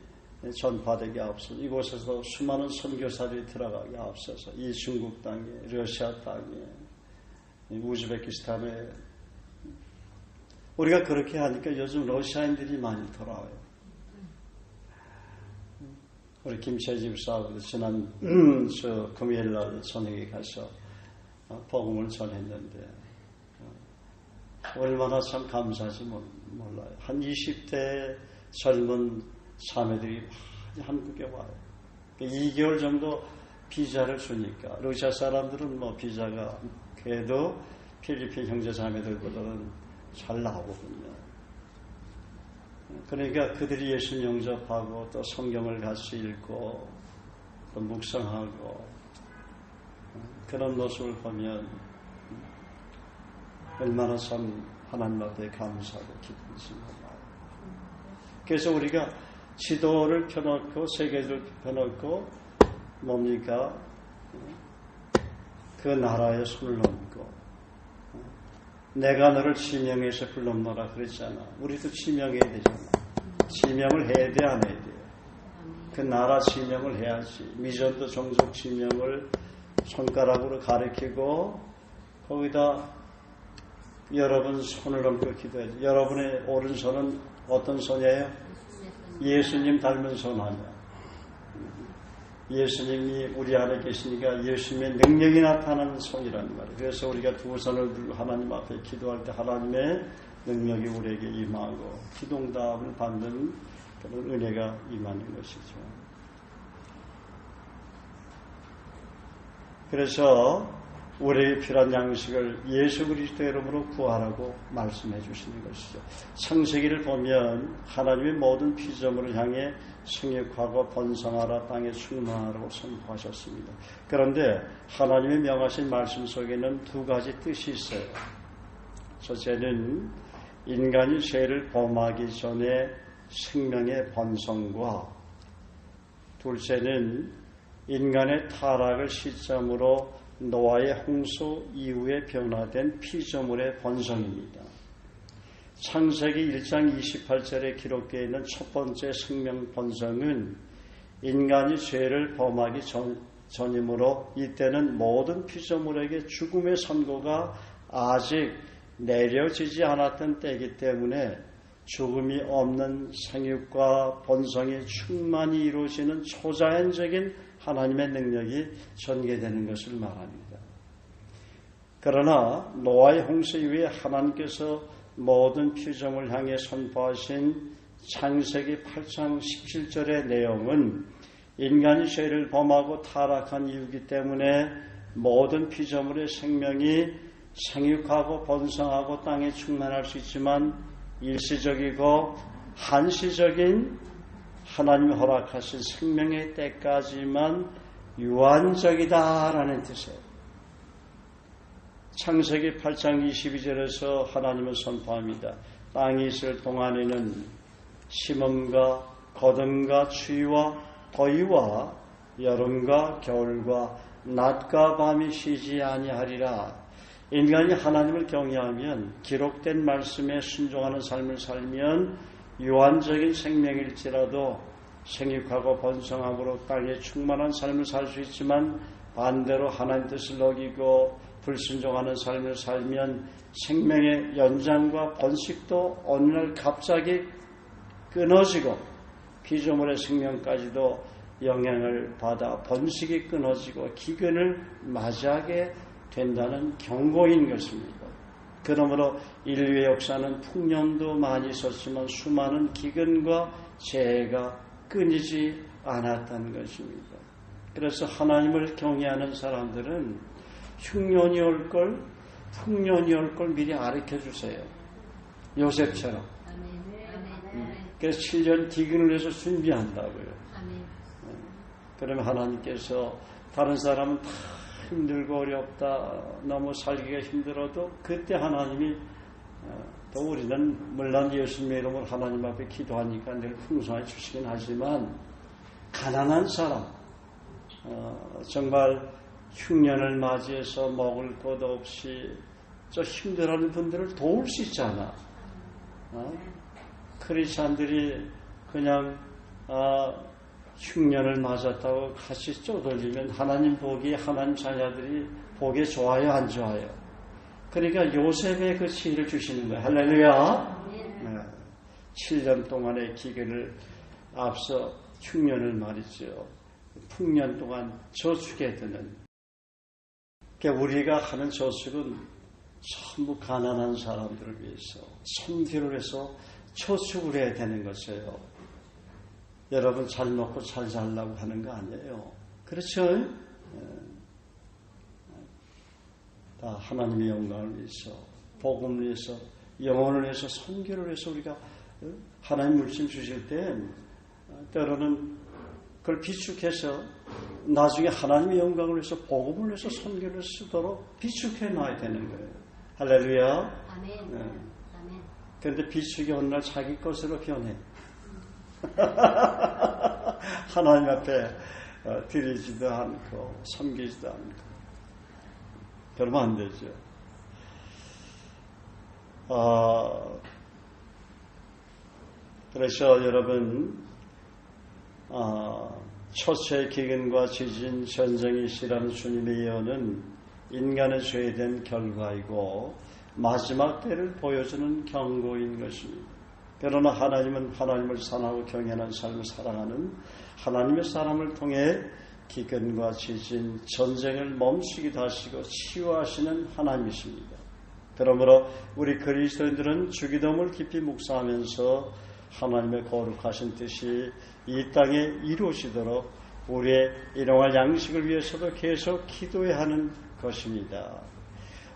전파되게 앞서서 이곳에서 수많은 선교사들이 들어가게 앞서서 이 중국 땅에, 러시아 땅에, 우즈베키스탄에 우리가 그렇게 하니까 요즘 러시아인들이 많이 돌아와요. 우리 김채집 사업도 지난 금요일날 저녁에 가서 복음을 전했는데 얼마나 참 감사한지 몰라요. 한 20대 젊은 자매들이 많이 한국에 와요. 2개월 정도 비자를 주니까 러시아 사람들은 뭐 비자가 그래도 필리핀 형제 자매들보다는 잘 나오거든요. 그러니까 그들이 예수님 영접하고 또 성경을 같이 읽고 또 묵상하고 그런 모습을 보면 얼마나 참 하나님 앞에 감사하고 기쁜지 몰라요. 그래서 우리가 지도를 펴놓고 세계를 펴놓고 뭡니까? 그 나라에 손을 얹고 내가 너를 지명해서 불렀노라 그랬잖아. 우리도 지명해야 되잖아. 지명을 해야 돼, 안 해야 돼? 그 나라 지명을 해야지. 미전도 종족 지명을 손가락으로 가리키고 거기다 여러분 손을 얹고 기도해야지. 여러분의 오른손은 어떤 손이에요? 예수님 닮은 손 아니야. 예수님이 우리 안에 계시니까 예수님의 능력이 나타나는 손이라는 말이에요. 그래서 우리가 두 손을 들고 하나님 앞에 기도할 때 하나님의 능력이 우리에게 임하고 기도응답을 받는 그런 은혜가 임하는 것이죠. 그래서 우리에게 필요한 양식을 예수 그리스도의 이름으로 구하라고 말씀해 주시는 것이죠. 창세기를 보면 하나님의 모든 피조물을 향해 생육하고 번성하라 땅에 충만하라고 선포하셨습니다. 그런데 하나님의 명하신 말씀 속에는 두 가지 뜻이 있어요. 첫째는 인간이 죄를 범하기 전에 생명의 번성과 둘째는 인간의 타락을 시점으로 노아의 홍수 이후에 변화된 피조물의 번성입니다. 창세기 1장 28절에 기록되어 있는 첫 번째 생명 번성은 인간이 죄를 범하기 전이므로 이때는 모든 피조물에게 죽음의 선고가 아직 내려지지 않았던 때이기 때문에 죽음이 없는 생육과 번성이 충만히 이루어지는 초자연적인 하나님의 능력이 전개되는 것을 말합니다. 그러나 노아의 홍수 이후에 하나님께서 모든 피조물 향해 선포하신 창세기 8장 17절의 내용은 인간이 죄를 범하고 타락한 이유이기 때문에 모든 피조물의 생명이 생육하고 번성하고 땅에 충만할 수 있지만 일시적이고 한시적인 하나님이 허락하신 생명의 때까지만 유한적이다라는 뜻이에요. 창세기 8장 22절에서 하나님은 선포합니다. 땅이 있을 동안에는 심음과 거듭과 추위와 더위와 여름과 겨울과 낮과 밤이 쉬지 아니하리라. 인간이 하나님을 경외하면 기록된 말씀에 순종하는 삶을 살면 유한적인 생명일지라도 생육하고 번성함으로 땅에 충만한 삶을 살 수 있지만 반대로 하나님 뜻을 어기고 불순종하는 삶을 살면 생명의 연장과 번식도 어느 날 갑자기 끊어지고 피조물의 생명까지도 영향을 받아 번식이 끊어지고 기근을 맞이하게 된다는 경고인 것입니다. 그러므로 인류의 역사는 풍년도 많이 있었지만 수많은 기근과 재해가 끊이지 않았다는 것입니다. 그래서 하나님을 경외하는 사람들은 흉년이 올 걸, 풍년이 올 걸 미리 가르쳐 주세요. 요셉처럼. 그래서 7년 기근을 해서 준비한다고요. 그러면 하나님께서 다른 사람은 다 힘들고 어렵다, 너무 살기가 힘들어도 그때 하나님이 또 우리는 물론 예수님의 이름으로 하나님 앞에 기도하니까 늘 풍성하게 주시긴 하지만 가난한 사람, 정말 흉년을 맞이해서 먹을 것 없이 저 힘들어하는 분들을 도울 수 있잖아. 크리스찬들이 그냥 흉년을 맞았다고 같이 쪼들리면 하나님 복이 하나님 자녀들이 복에 좋아요 안 좋아요? 그러니까 요셉의 그 지혜를 주시는 거예요. 할렐루야. 네. 7년 동안의 기근을 앞서 흉년을 말이죠. 풍년 동안 저축에 드는. 그러니까 우리가 하는 저축은 전부 가난한 사람들을 위해서 선교를 해서 저축을 해야 되는 것이에요. 여러분 잘 먹고 잘 살라고 하는 거 아니에요. 그렇죠? 다 하나님의 영광을 위해서, 복음을 위해서, 영혼을 위해서, 선교를 위해서 우리가 하나님 물품 주실 때 때로는 그걸 비축해서 나중에 하나님의 영광을 위해서, 복음을 위해서, 선교를 쓰도록 비축해 놔야 되는 거예요. 할렐루야. 아멘. 네. 아멘. 그런데 비축이 어느 날 자기 것으로 변해. 하나님 앞에 드리지도 않고 섬기지도 않고 그러면 안 되죠. 그래서 여러분 초세의 기근과 지진, 전쟁이 시라는 주님의 예언은 인간의 죄에 대한 결과이고 마지막 때를 보여주는 경고인 것입니다. 그러나 하나님은 하나님을 사랑하고 경외하는 삶을 살아가는 하나님의 사람을 통해 기근과 지진, 전쟁을 멈추기도 하시고 치유하시는 하나님이십니다. 그러므로 우리 그리스도인들은 주기도문을 깊이 묵상하면서 하나님의 거룩하신 뜻이 이 땅에 이루어지도록 우리의 일용할 양식을 위해서도 계속 기도해야 하는 것입니다.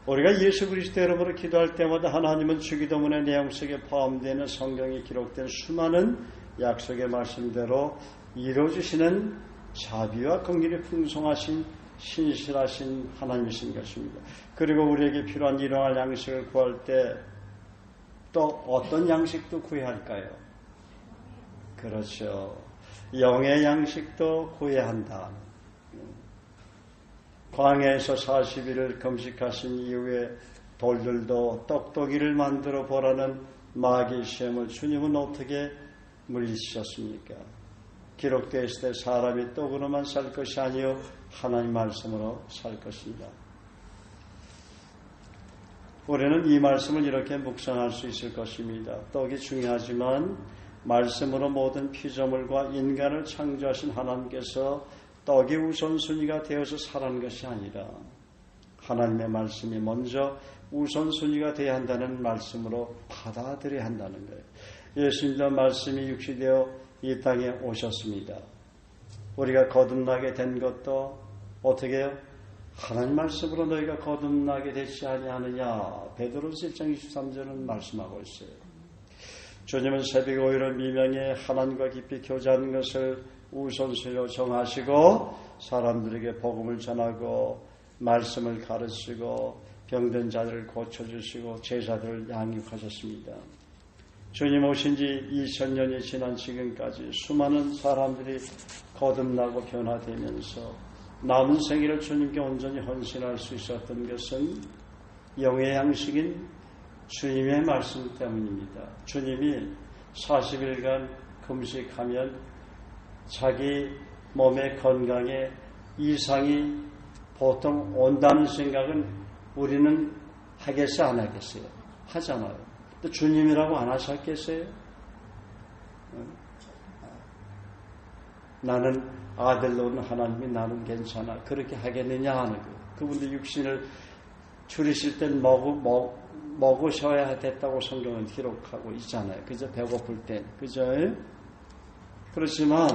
우리가 예수 그리스도 이름으로 기도할 때마다 하나님은 주기도문의 내용 속에 포함되는 성경에 기록된 수많은 약속의 말씀대로 이루어주시는 자비와 긍휼이 풍성하신 신실하신 하나님이신 것입니다. 그리고 우리에게 필요한 일용할 양식을 구할 때 또 어떤 양식도 구해야 할까요? 그렇죠. 영의 양식도 구해야 한다. 광야에서 40일을 금식하신 이후에 돌들도 떡도기를 만들어 보라는 마귀의 시험을 주님은 어떻게 물리치셨습니까? 기록되어 있을 때 사람이 떡으로만 살 것이 아니요 하나님 말씀으로 살 것입니다. 우리는 이 말씀을 이렇게 묵상할 수 있을 것입니다. 떡이 중요하지만 말씀으로 모든 피조물과 인간을 창조하신 하나님께서 떡이 우선순위가 되어서 살아난 것이 아니라 하나님의 말씀이 먼저 우선순위가 되어야 한다는 말씀으로 받아들여야 한다는 거예요. 예수님의 말씀이 육시되어 이 땅에 오셨습니다. 우리가 거듭나게 된 것도 어떻게 해요? 하나님 말씀으로 너희가 거듭나게 되지 아니하느냐. 베드로서 1장 23절은 말씀하고 있어요. 주님은 새벽 오히려 미명에 하나님과 깊이 교제하는 것을 우선순위로 정하시고 사람들에게 복음을 전하고 말씀을 가르치고 병든 자들을 고쳐주시고 제자들을 양육하셨습니다. 주님 오신 지 2000년이 지난 지금까지 수많은 사람들이 거듭나고 변화되면서 남은 생애를 주님께 온전히 헌신할 수 있었던 것은 영의 양식인 주님의 말씀 때문입니다. 주님이 40일간 금식하면 자기 몸의 건강에 이상이 보통 온다는 생각은 우리는 하겠어요, 안 하겠어요? 하잖아요. 또 주님이라고 안 하셨겠어요? 나는 아들로는 하나님이 나는 괜찮아. 그렇게 하겠느냐 하는 거예요. 그분도 육신을 줄이실 땐 먹으셔야 됐다고 성경은 기록하고 있잖아요. 그저 배고플 땐. 그죠? 그렇지만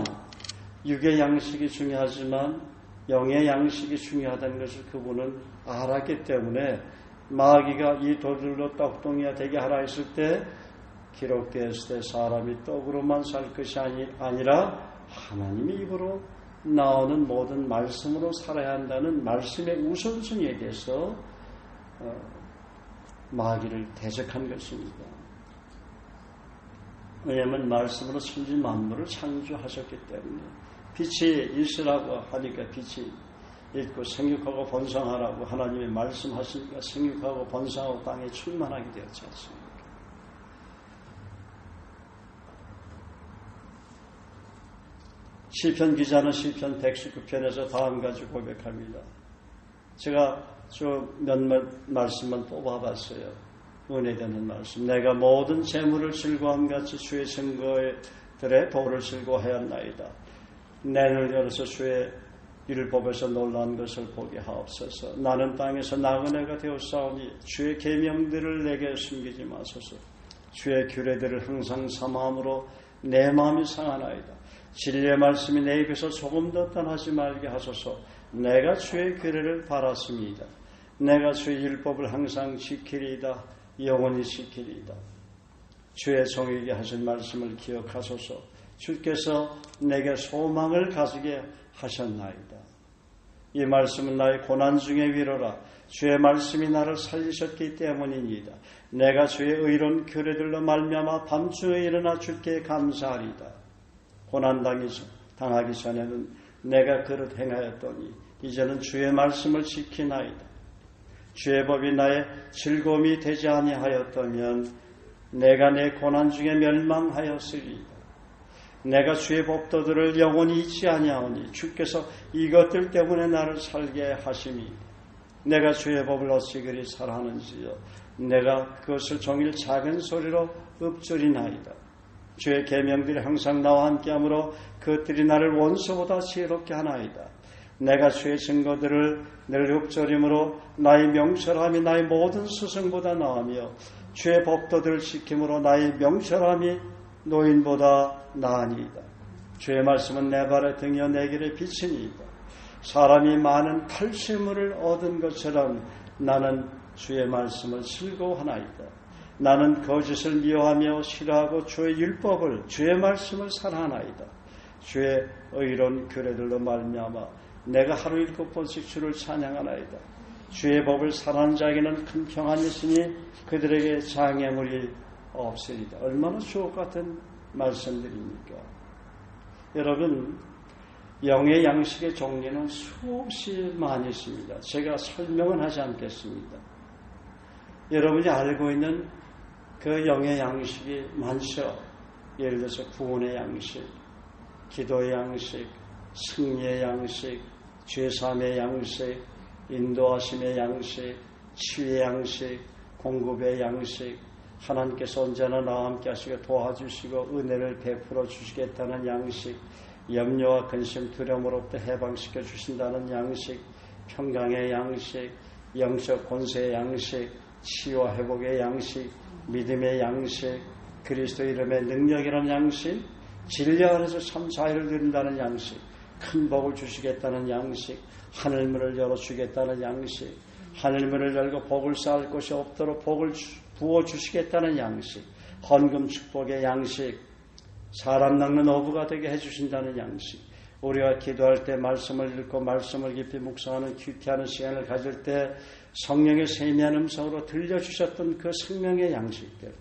육의 양식이 중요하지만 영의 양식이 중요하다는 것을 그분은 알았기 때문에 마귀가 이 돌들로 떡덩이가 되게 하라 했을 때 기록되었을 때 사람이 떡으로만 살 것이 아니라 하나님의 입으로 나오는 모든 말씀으로 살아야 한다는 말씀의 우선순위에 대해서 마귀를 대적한 것입니다. 왜냐하면 말씀으로 천지 만물을 창조하셨기 때문에 빛이 있으라고 하니까 빛이 있고 생육하고 번성하라고 하나님이 말씀하시니까 생육하고 번성하고 땅에 충만하게 되었지 않습니까? 시편 기자는 시편 119편에서 다음 가지 고백합니다. 제가 몇 말씀만 뽑아봤어요. 은혜되는 말씀. 내가 모든 재물을 즐거움같이 주의 증거들의 도를 즐거워하였나이다. 내 눈을 열어서 주의 율법에서 놀라운 것을 보게 하옵소서. 나는 땅에서 나그네가 되었사오니 주의 계명들을 내게 숨기지 마소서. 주의 규례들을 항상 사모함으로 내 마음이 상하나이다. 진리의 말씀이 내 입에서 조금도 떠나지 말게 하소서. 내가 주의 규례를 바랐습니다. 내가 주의 율법을 항상 지키리이다. 영원히 지키리이다. 주의 종에게 하신 말씀을 기억하소서. 주께서 내게 소망을 가지게 하셨나이다. 이 말씀은 나의 고난 중에 위로라. 주의 말씀이 나를 살리셨기 때문이니이다. 내가 주의 의로운 규례들로 말미암아 밤중에 일어나 주께 감사하리이다. 고난 당하기 전에는 내가 그릇 행하였더니 이제는 주의 말씀을 지키나이다. 주의 법이 나의 즐거움이 되지 아니하였다면 내가 내 고난 중에 멸망하였으리이다. 내가 주의 법도들을 영원히 잊지 아니하오니 주께서 이것들 때문에 나를 살게 하심이다. 내가 주의 법을 어찌 그리 사랑하는지요. 내가 그것을 종일 작은 소리로 읊조리나이다. 주의 계명들이 항상 나와 함께하므로 그것들이 나를 원수보다 지혜롭게 하나이다. 내가 주의 증거들을 늘 읊조림으로 나의 명철함이 나의 모든 스승보다 나으며 주의 법도들을 지킴으로 나의 명철함이 노인보다 나으니이다. 주의 말씀은 내 발의 등이여 내 길의 빛이니이다. 사람이 많은 탈취물을 얻은 것처럼 나는 주의 말씀을 즐거워하나이다. 나는 거짓을 미워하며 싫어하고 주의 율법을 주의 말씀을 사랑하나이다. 주의 의로운 규례들로 말미암아 내가 하루 7번씩 주를 찬양하나이다. 주의 법을 사랑하는 자에게는 큰 평안이 있으니 그들에게 장애물이 없으리다. 얼마나 주옥 같은 말씀들입니까? 여러분, 영의 양식의 종류는 수없이 많이 있습니다. 제가 설명은 하지 않겠습니다. 여러분이 알고 있는 그 영의 양식이 많죠. 예를 들어서 구원의 양식, 기도의 양식, 승리의 양식, 죄사함의 양식, 인도하심의 양식, 치유의 양식, 공급의 양식, 하나님께서 언제나 나와 함께 하시고 도와주시고 은혜를 베풀어 주시겠다는 양식, 염려와 근심, 두려움으로부터 해방시켜 주신다는 양식, 평강의 양식, 영적 권세의 양식, 치유와 회복의 양식, 믿음의 양식, 그리스도 이름의 능력이라는 양식, 진리 안에서 참 자유를 누린다는 양식, 큰 복을 주시겠다는 양식, 하늘문을 열어주겠다는 양식, 하늘문을 열고 복을 쌓을 곳이 없도록 복을 부어주시겠다는 양식, 헌금 축복의 양식, 사람 낚는 어부가 되게 해주신다는 양식, 우리가 기도할 때 말씀을 읽고 말씀을 깊이 묵상하는 큐티하는 시간을 가질 때 성령의 세미한 음성으로 들려주셨던 그 생명의 양식들,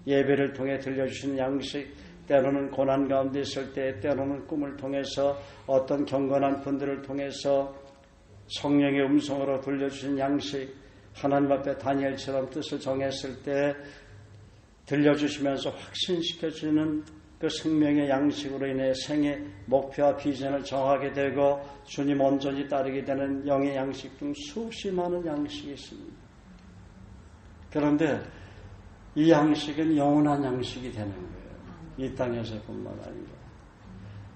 예배를 통해 들려주시는 양식, 때로는 고난 가운데 있을 때, 때로는 꿈을 통해서 어떤 경건한 분들을 통해서 성령의 음성으로 들려주신 양식, 하나님 앞에 다니엘처럼 뜻을 정했을 때 들려주시면서 확신시켜주는 그 생명의 양식으로 인해 생의 목표와 비전을 정하게 되고 주님 온전히 따르게 되는 영의 양식 등 수없이 많은 양식이 있습니다. 그런데 이 양식은 영원한 양식이 되는 거예요. 이 땅에서뿐만 아니라.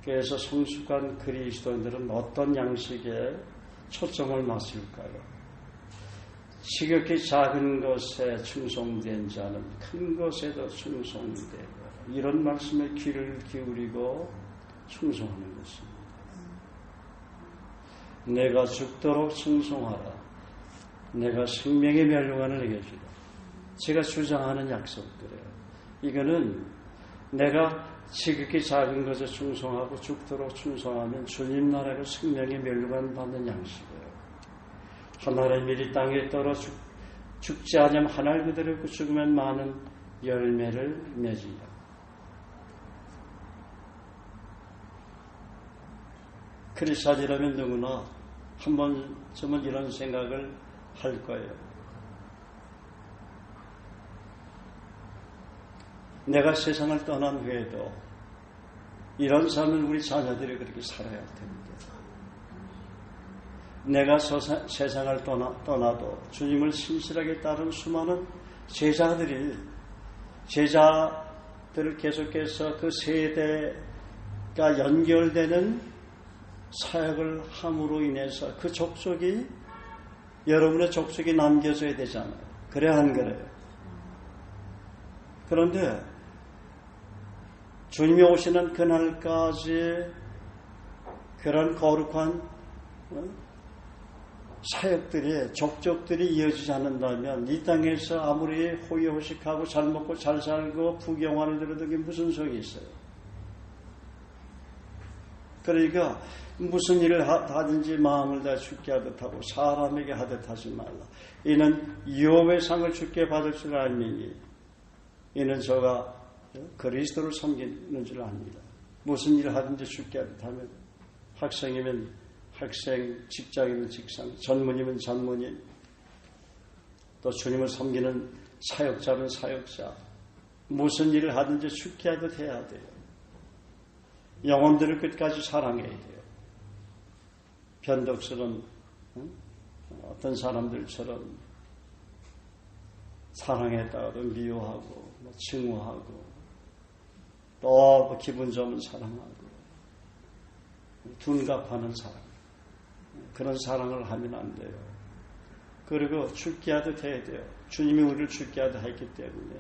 그래서 성숙한 그리스도인들은 어떤 양식에 초점을 맞출까요? 지극히 작은 것에 충성된 자는 큰 것에도 충성되고, 이런 말씀에 귀를 기울이고 충성하는 것입니다. 내가 죽도록 충성하라. 내가 생명의 멸류관을 내게 주라. 제가 주장하는 약속들이에요. 이거는 내가 지극히 작은 것에 충성하고 죽도록 충성하면 주님 나라로 생명의 멸류관 받는 양식이에요. 하나의 밀이 땅에 떨어 죽지 않으면 하늘 그대로 죽으면 많은 열매를 맺는다. 크리스찬이라면 누구나 한 번쯤은 이런 생각을 할 거예요. 내가 세상을 떠난 후에도 이런 삶을 우리 자녀들이 그렇게 살아야 할 텐데, 내가 세상을 떠나도 주님을 신실하게 따른 수많은 제자들을 계속해서 그 세대가 연결되는 사역을 함으로 인해서 그 족속이, 여러분의 족속이 남겨져야 되잖아요. 그래야 안 그래요? 그런데 주님이 오시는 그날까지 그런 거룩한 사역들이, 족적들이 이어지지 않는다면 이 땅에서 아무리 호의호식하고 잘 먹고 잘 살고 부경화를 들어도 무슨 소용이 있어요? 그러니까 무슨 일을 하든지 마음을 다 주께 하듯 하고 사람에게 하듯 하지 말라. 이는 유업의 상을 주께 받을 줄 알미니 이는 저가 그리스도를 섬기는 줄 압니다. 무슨 일을 하든지 주께 하듯 하면, 학생이면 학생, 직장이면 직장, 전문이면 전문인, 또 주님을 섬기는 사역자는 사역자, 무슨 일을 하든지 주께 하듯 해야 돼요. 영혼들을 끝까지 사랑해야 돼요. 변덕스러운 어떤 사람들처럼 사랑했다가도 미워하고 증오하고 또 기분 좋으면 사랑하고 둔갑하는 사랑, 그런 사랑을 하면 안 돼요. 그리고 죽게 하듯 해야 돼요. 주님이 우리를 죽게 하듯 했기 때문에.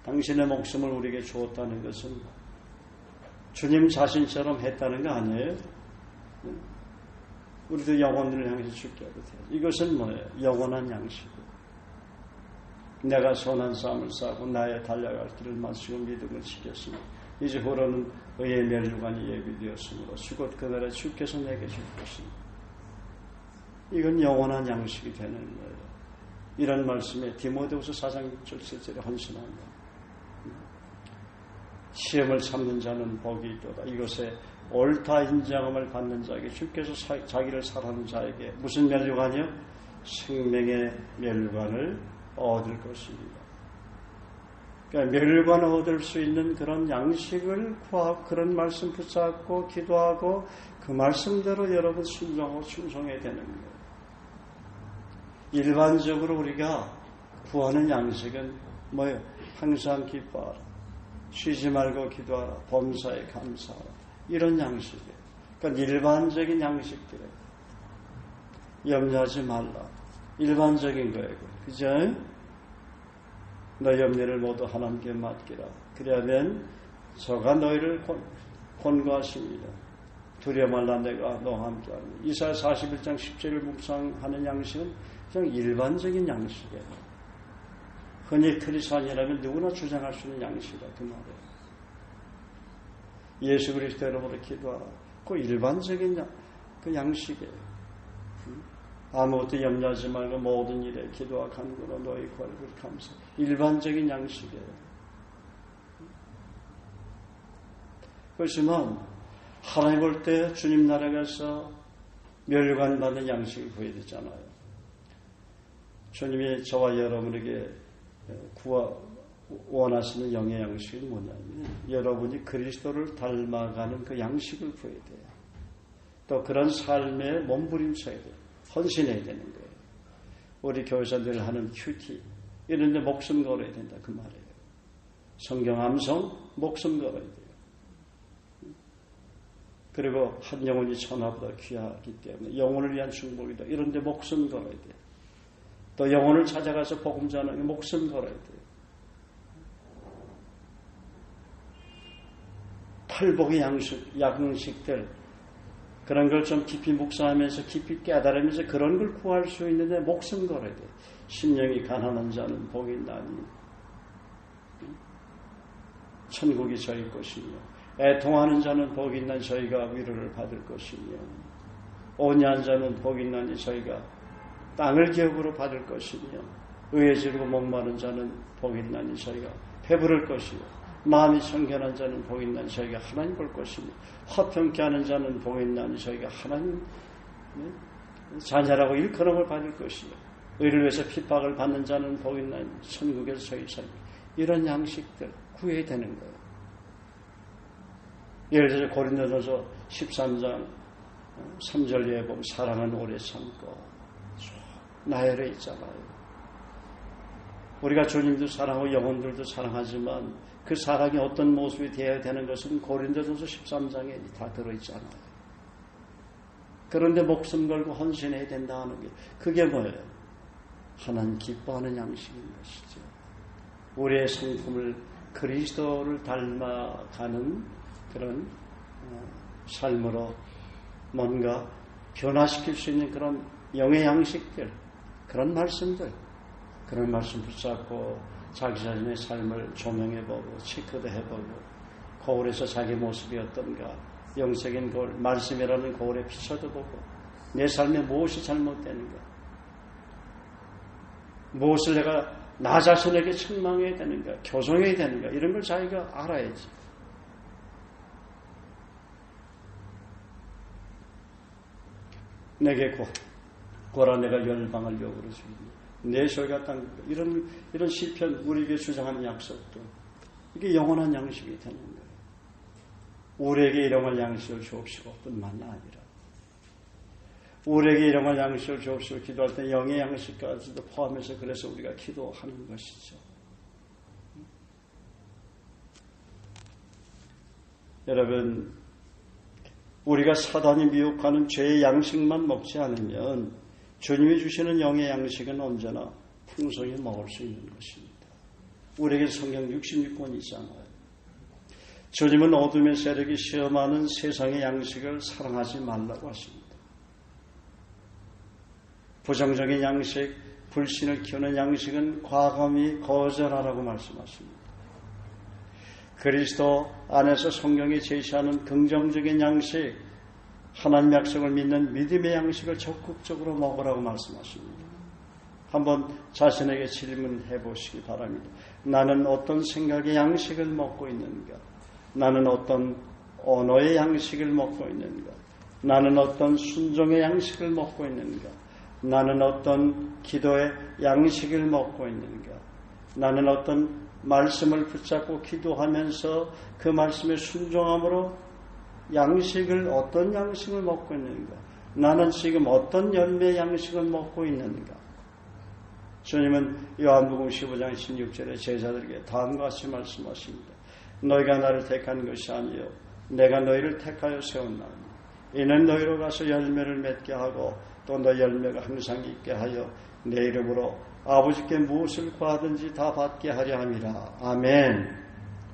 당신의 목숨을 우리에게 주었다는 것은 주님 자신처럼 했다는 거 아니에요? 우리도 영혼을 향해서 죽게 하듯 해요. 이것은 뭐예요? 영원한 양식이고, 내가 선한 싸움을 싸고 나의 달려갈 길을 마치고 믿음을 지켰으니 이제 후로는 의의 멸류관이 예비되었으므로 주곧 그날에 주께서 내게 줄 것입니다. 이건 영원한 양식이 되는 거예요. 이런 말씀에 디모데후서 4장 6절 7절에 헌신한다. 시험을 참는 자는 복이 있도다. 이것에 옳다 인정함을 받는 자에게 주께서 자기를 사랑하는 자에게 무슨 멸류관이요? 생명의 멸류관을 얻을 것입니다. 그러니까 멸류관을 얻을 수 있는 그런 양식을 구하고 그런 말씀 붙잡고 기도하고 그 말씀대로 여러분 순종하고 충성해야 되는 거예요. 일반적으로 우리가 구하는 양식은 뭐예요? 항상 기뻐하라. 쉬지 말고 기도하라. 범사에 감사하라. 이런 양식이에요. 그러니까 일반적인 양식들이에요. 염려하지 말라. 일반적인 거예요. 그죠? 너 염려를 모두 하나님께 맡기라. 그러면 저가 너희를 권고하십니다. 두려워 말라. 내가 너와 함께하니. 이사야 41장 10절을 묵상하는 양식은 그냥 일반적인 양식이에요. 흔히 크리스찬이라면 누구나 주장할 수 있는 양식이다. 그 말이에요. 예수 그리스도 이름으로 기도하라. 그 일반적인 그 양식이에요. 아무것도 염려하지 말고 모든 일에 기도와 간구로 너희 구하를 감사. 일반적인 양식이에요. 그렇지만 하나님 볼 때 주님 나라에 가서 멸관받는 양식을 구해야 되잖아요. 주님이 저와 여러분에게 원하시는 영의 양식이 뭐냐면 여러분이 그리스도를 닮아가는 그 양식을 구해야 돼요. 또 그런 삶에 몸부림쳐야 돼요. 헌신해야 되는 거예요. 우리 교회사들 하는 큐티 이런 데 목숨 걸어야 된다 그 말이에요. 성경 암송 목숨 걸어야 돼요. 그리고 한 영혼이 천하보다 귀하기 때문에 영혼을 위한 중복이다. 이런 데 목숨 걸어야 돼요. 또 영혼을 찾아가서 복음 전하는 게 목숨 걸어야 돼요. 팔복의 양식들 그런 걸 좀 깊이 묵상하면서 깊이 깨달으면서 그런 걸 구할 수 있는데 목숨 걸어야 돼요. 심령이 가난한 자는 복이 있나니 천국이 저희 것이며 애통하는 자는 복이 있나니 저희가 위로를 받을 것이며 온유한 자는 복이 있나니 저희가 땅을 기업으로 받을 것이며 의에 지르고 목마른 자는 복이 있나니 저희가 배부를 것이며 마음이 청결한 자는 복이 있나니 저희가 하나님 볼 것이며 화평케 하는 자는 복이 있나니 저희가 하나님 자녀라고 일컬음을 받을 것이며 의를 위해서 핍박을 받는 자는 복이 있나니 천국에서 저희 살기. 이런 양식들 구해야 되는 거예요. 예를 들어 고린도전서 13장 3절에 보면 사랑은 오래 참고 나열해 있잖아요. 우리가 주님도 사랑하고 영혼들도 사랑하지만 그 사랑이 어떤 모습이 되어야 되는 것은 고린도전서 13장에 다 들어있잖아요. 그런데 목숨 걸고 헌신해야 된다 하는 게 그게 뭐예요? 하나님 기뻐하는 양식인 것이죠. 우리의 성품을 그리스도를 닮아가는 그런 삶으로 뭔가 변화시킬 수 있는 그런 영의 양식들, 그런 말씀들, 그런 말씀 붙잡고 자기 자신의 삶을 조명해보고 체크도 해보고 거울에서 자기 모습이 어떤가, 영적인 거울, 말씀이라는 거울에 비춰도 보고 내 삶에 무엇이 잘못되는가, 무엇을 내가 나 자신에게 책망해야 되는가, 교정해야 되는가, 이런 걸 자기가 알아야지. 내게 고라 내가 열방을 욕으로 주리니 내 소리가 땅 이런 시편 우리에게 주장하는 약속도 이게 영원한 양식이 되는 거예요. 우리에게 일용할 양식을 주옵시고 뿐만 아니라 우리에게 일용할 양식을 주옵시고 기도할 때 영의 양식까지도 포함해서 그래서 우리가 기도하는 것이죠. 여러분, 우리가 사단이 미혹하는 죄의 양식만 먹지 않으면 주님이 주시는 영의 양식은 언제나 풍성히 먹을 수 있는 것입니다. 우리에게 성경 66권 있잖아요. 주님은 어둠의 세력이 시험하는 세상의 양식을 사랑하지 말라고 하십니다. 부정적인 양식, 불신을 키우는 양식은 과감히 거절하라고 말씀하십니다. 그리스도 안에서 성경이 제시하는 긍정적인 양식, 하나님 약속을 믿는 믿음의 양식을 적극적으로 먹으라고 말씀하십니다. 한번 자신에게 질문해 보시기 바랍니다. 나는 어떤 생각의 양식을 먹고 있는가? 나는 어떤 언어의 양식을 먹고 있는가? 나는 어떤 순종의 양식을 먹고 있는가? 나는 어떤 기도의 양식을 먹고 있는가? 나는 어떤 말씀을 붙잡고 기도하면서 그 말씀에 순종함으로 어떤 양식을 먹고 있는가? 나는 지금 어떤 열매의 양식을 먹고 있는가? 주님은 요한복음 15장 16절에 제자들에게 다음과 같이 말씀하십니다. 너희가 나를 택한 것이 아니요 내가 너희를 택하여 세웠나니 이는 너희로 가서 열매를 맺게 하고 또 너희 열매가 항상 있게 하여 내 이름으로 아버지께 무엇을 구하든지 다 받게 하려 함이라. 아멘.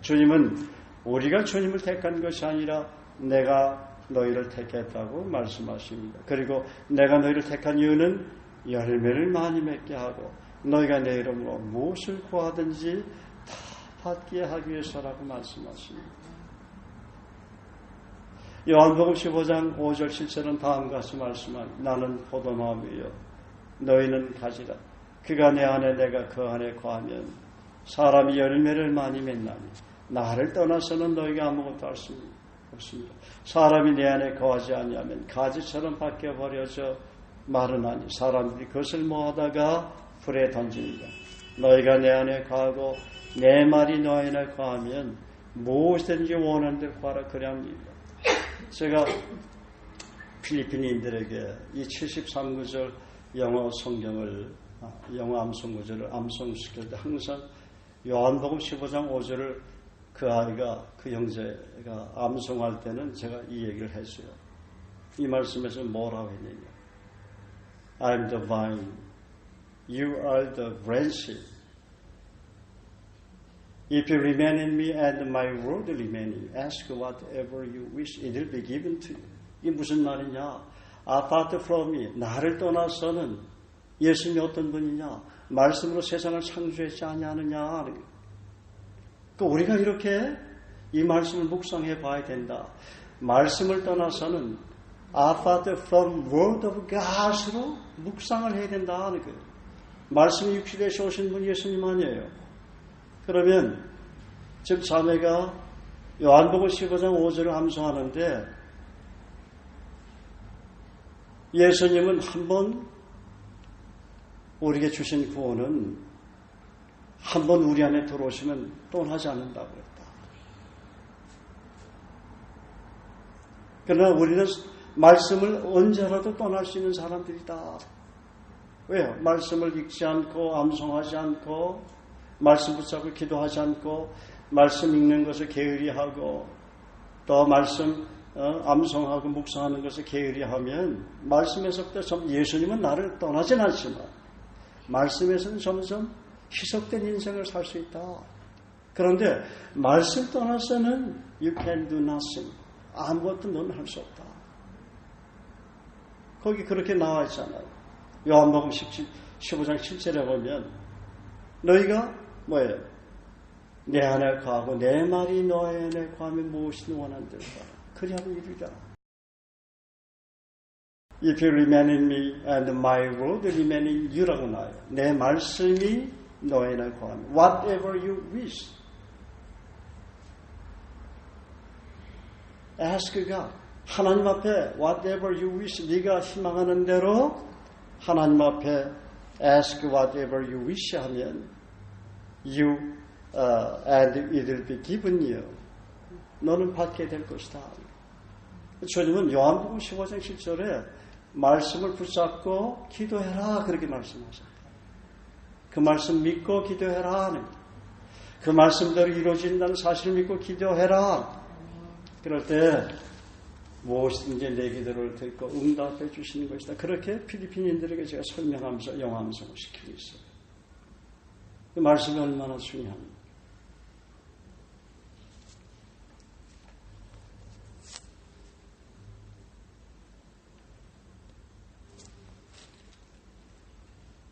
주님은 우리가 주님을 택한 것이 아니라 내가 너희를 택했다고 말씀하십니다. 그리고 내가 너희를 택한 이유는 열매를 많이 맺게 하고 너희가 내 이름으로 무엇을 구하든지 다 받게 하기 위해서라고 말씀하십니다. 요한복음 15장 5절 7절은 다음과 같이 말씀합니다. 나는 포도나무이요 너희는 가지라. 그가 내 안에 내가 그 안에 거하면 사람이 열매를 많이 맺나니 나를 떠나서는 너희가 아무것도 할 수 없습니다. 사람이 내 안에 거하지 아니하면 가지처럼 밖에 버려져 마르나니 사람들이 그것을 모아다가 불에 던집니다. 너희가 내 안에 거하고 내 말이 너 안에 거하면 무엇이든지 원하는 대로 구하라 그래합니다. 제가 필리핀인들에게 이 73구절 영어 성경을 영어 암송구절을 암송시킬 때 항상 요한복음 15장 5절을 그 아이가 그 형제가 암송할 때는 제가 이 얘기를 했어요. 이 말씀에서 뭐라고 했느냐. I'm the vine, you are the branches. If you remain in me and my word remain in you, ask whatever you wish, it will be given to you. 이게 무슨 말이냐? Apart from me, 나를 떠나서는 예수님이 어떤 분이냐? 말씀으로 세상을 창조했지 아니하느냐? 그러니까 우리가 이렇게 이 말씀을 묵상해 봐야 된다. 말씀을 떠나서는 apart from word of God으로 묵상을 해야 된다 하는 거예요. 말씀이 육신에서 오신 분 예수님 아니에요. 그러면 지금 자매가 요한복음 15장 5절을 암송하는데 예수님은 한번 우리에게 주신 구원은 한번 우리 안에 들어오시면 떠나지 않는다고 그랬다. 그러나 우리는 말씀을 언제라도 떠날 수 있는 사람들이다. 왜요? 말씀을 읽지 않고 암송하지 않고 말씀 붙잡고 기도하지 않고 말씀 읽는 것을 게으리 하고 또 말씀 암송하고 묵상하는 것을 게으리 하면 말씀에서부터 예수님은 나를 떠나진 않지만 말씀에서는 점점 희석된 인생을 살 수 있다. 그런데 말씀 떠나서는 you can do nothing. 아무것도 너는 할 수 없다. 거기 그렇게 나와 있잖아요. 요한복음 15장 7절에 보면 너희가 뭐예요? 내 안에 거하고 내 말이 너의 안에 거하면 무엇이 원하는 대로 하라. 그리하고 이루리라. If you remain in me and my word remain in you라고 나와요. 내 말씀이 너의 안에 거하면 whatever you wish. Ask God. 하나님 앞에 whatever you wish 네가 희망하는 대로 하나님 앞에 ask whatever you wish 하면 you and it will be given you. 너는 받게 될 것이다. 주님은 요한복음 15장 7절에 말씀을 붙잡고 기도해라 그렇게 말씀하셨다. 그 말씀 믿고 기도해라. 그 말씀대로 이루어진다는 사실을 믿고 기도해라. 그럴 때 무엇이든지 내 기도를 듣고 응답해 주시는 것이다. 그렇게 필리핀인들에게 제가 설명하면서 영어 암송을 시키고 있어요. 그 말씀이 얼마나 중요합니까?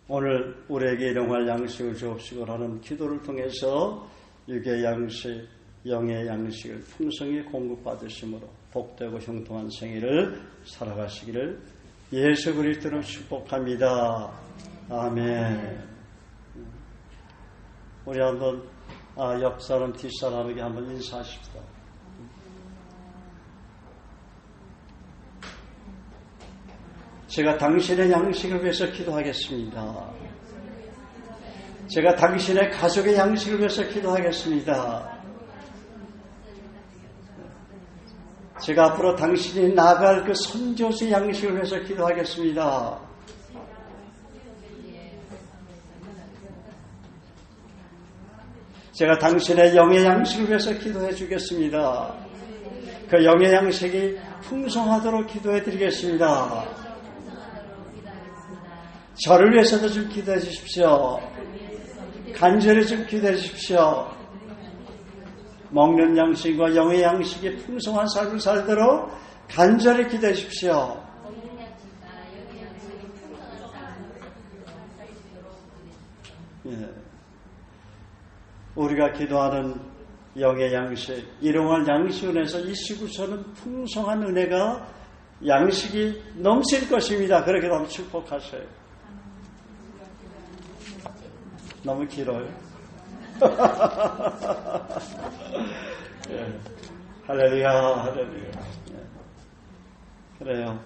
오늘 우리에게 일용할 양식을 주옵시고 하는 기도를 통해서 육의 양식, 영의 양식을 풍성히 공급받으심으로 복되고 형통한 생일을 살아가시기를 예수 그리스도로 축복합니다. 아멘. 우리 한번 옆사람 뒷사람에게 한번 인사하십시다. 제가 당신의 양식을 위해서 기도하겠습니다. 제가 당신의 가족의 양식을 위해서 기도하겠습니다. 제가 앞으로 당신이 나갈 그 선교수의 양식을 위해서 기도하겠습니다. 제가 당신의 영의 양식을 위해서 기도해 주겠습니다. 그 영의 양식이 풍성하도록 기도해 드리겠습니다. 저를 위해서도 좀 기도해 주십시오. 간절히 좀 기도해 주십시오. 먹는 양식과 영의 양식이 풍성한 삶을 살도록 간절히 기도해 주십시오. 예. 우리가 기도하는 영의 양식, 일용할 양식을 해서 이 시구처는 풍성한 은혜가 양식이 넘칠 것입니다. 그렇게 너무 축복하세요. 너무 길어요. 예. 할렐루야, 할렐루야. 예. 그래요.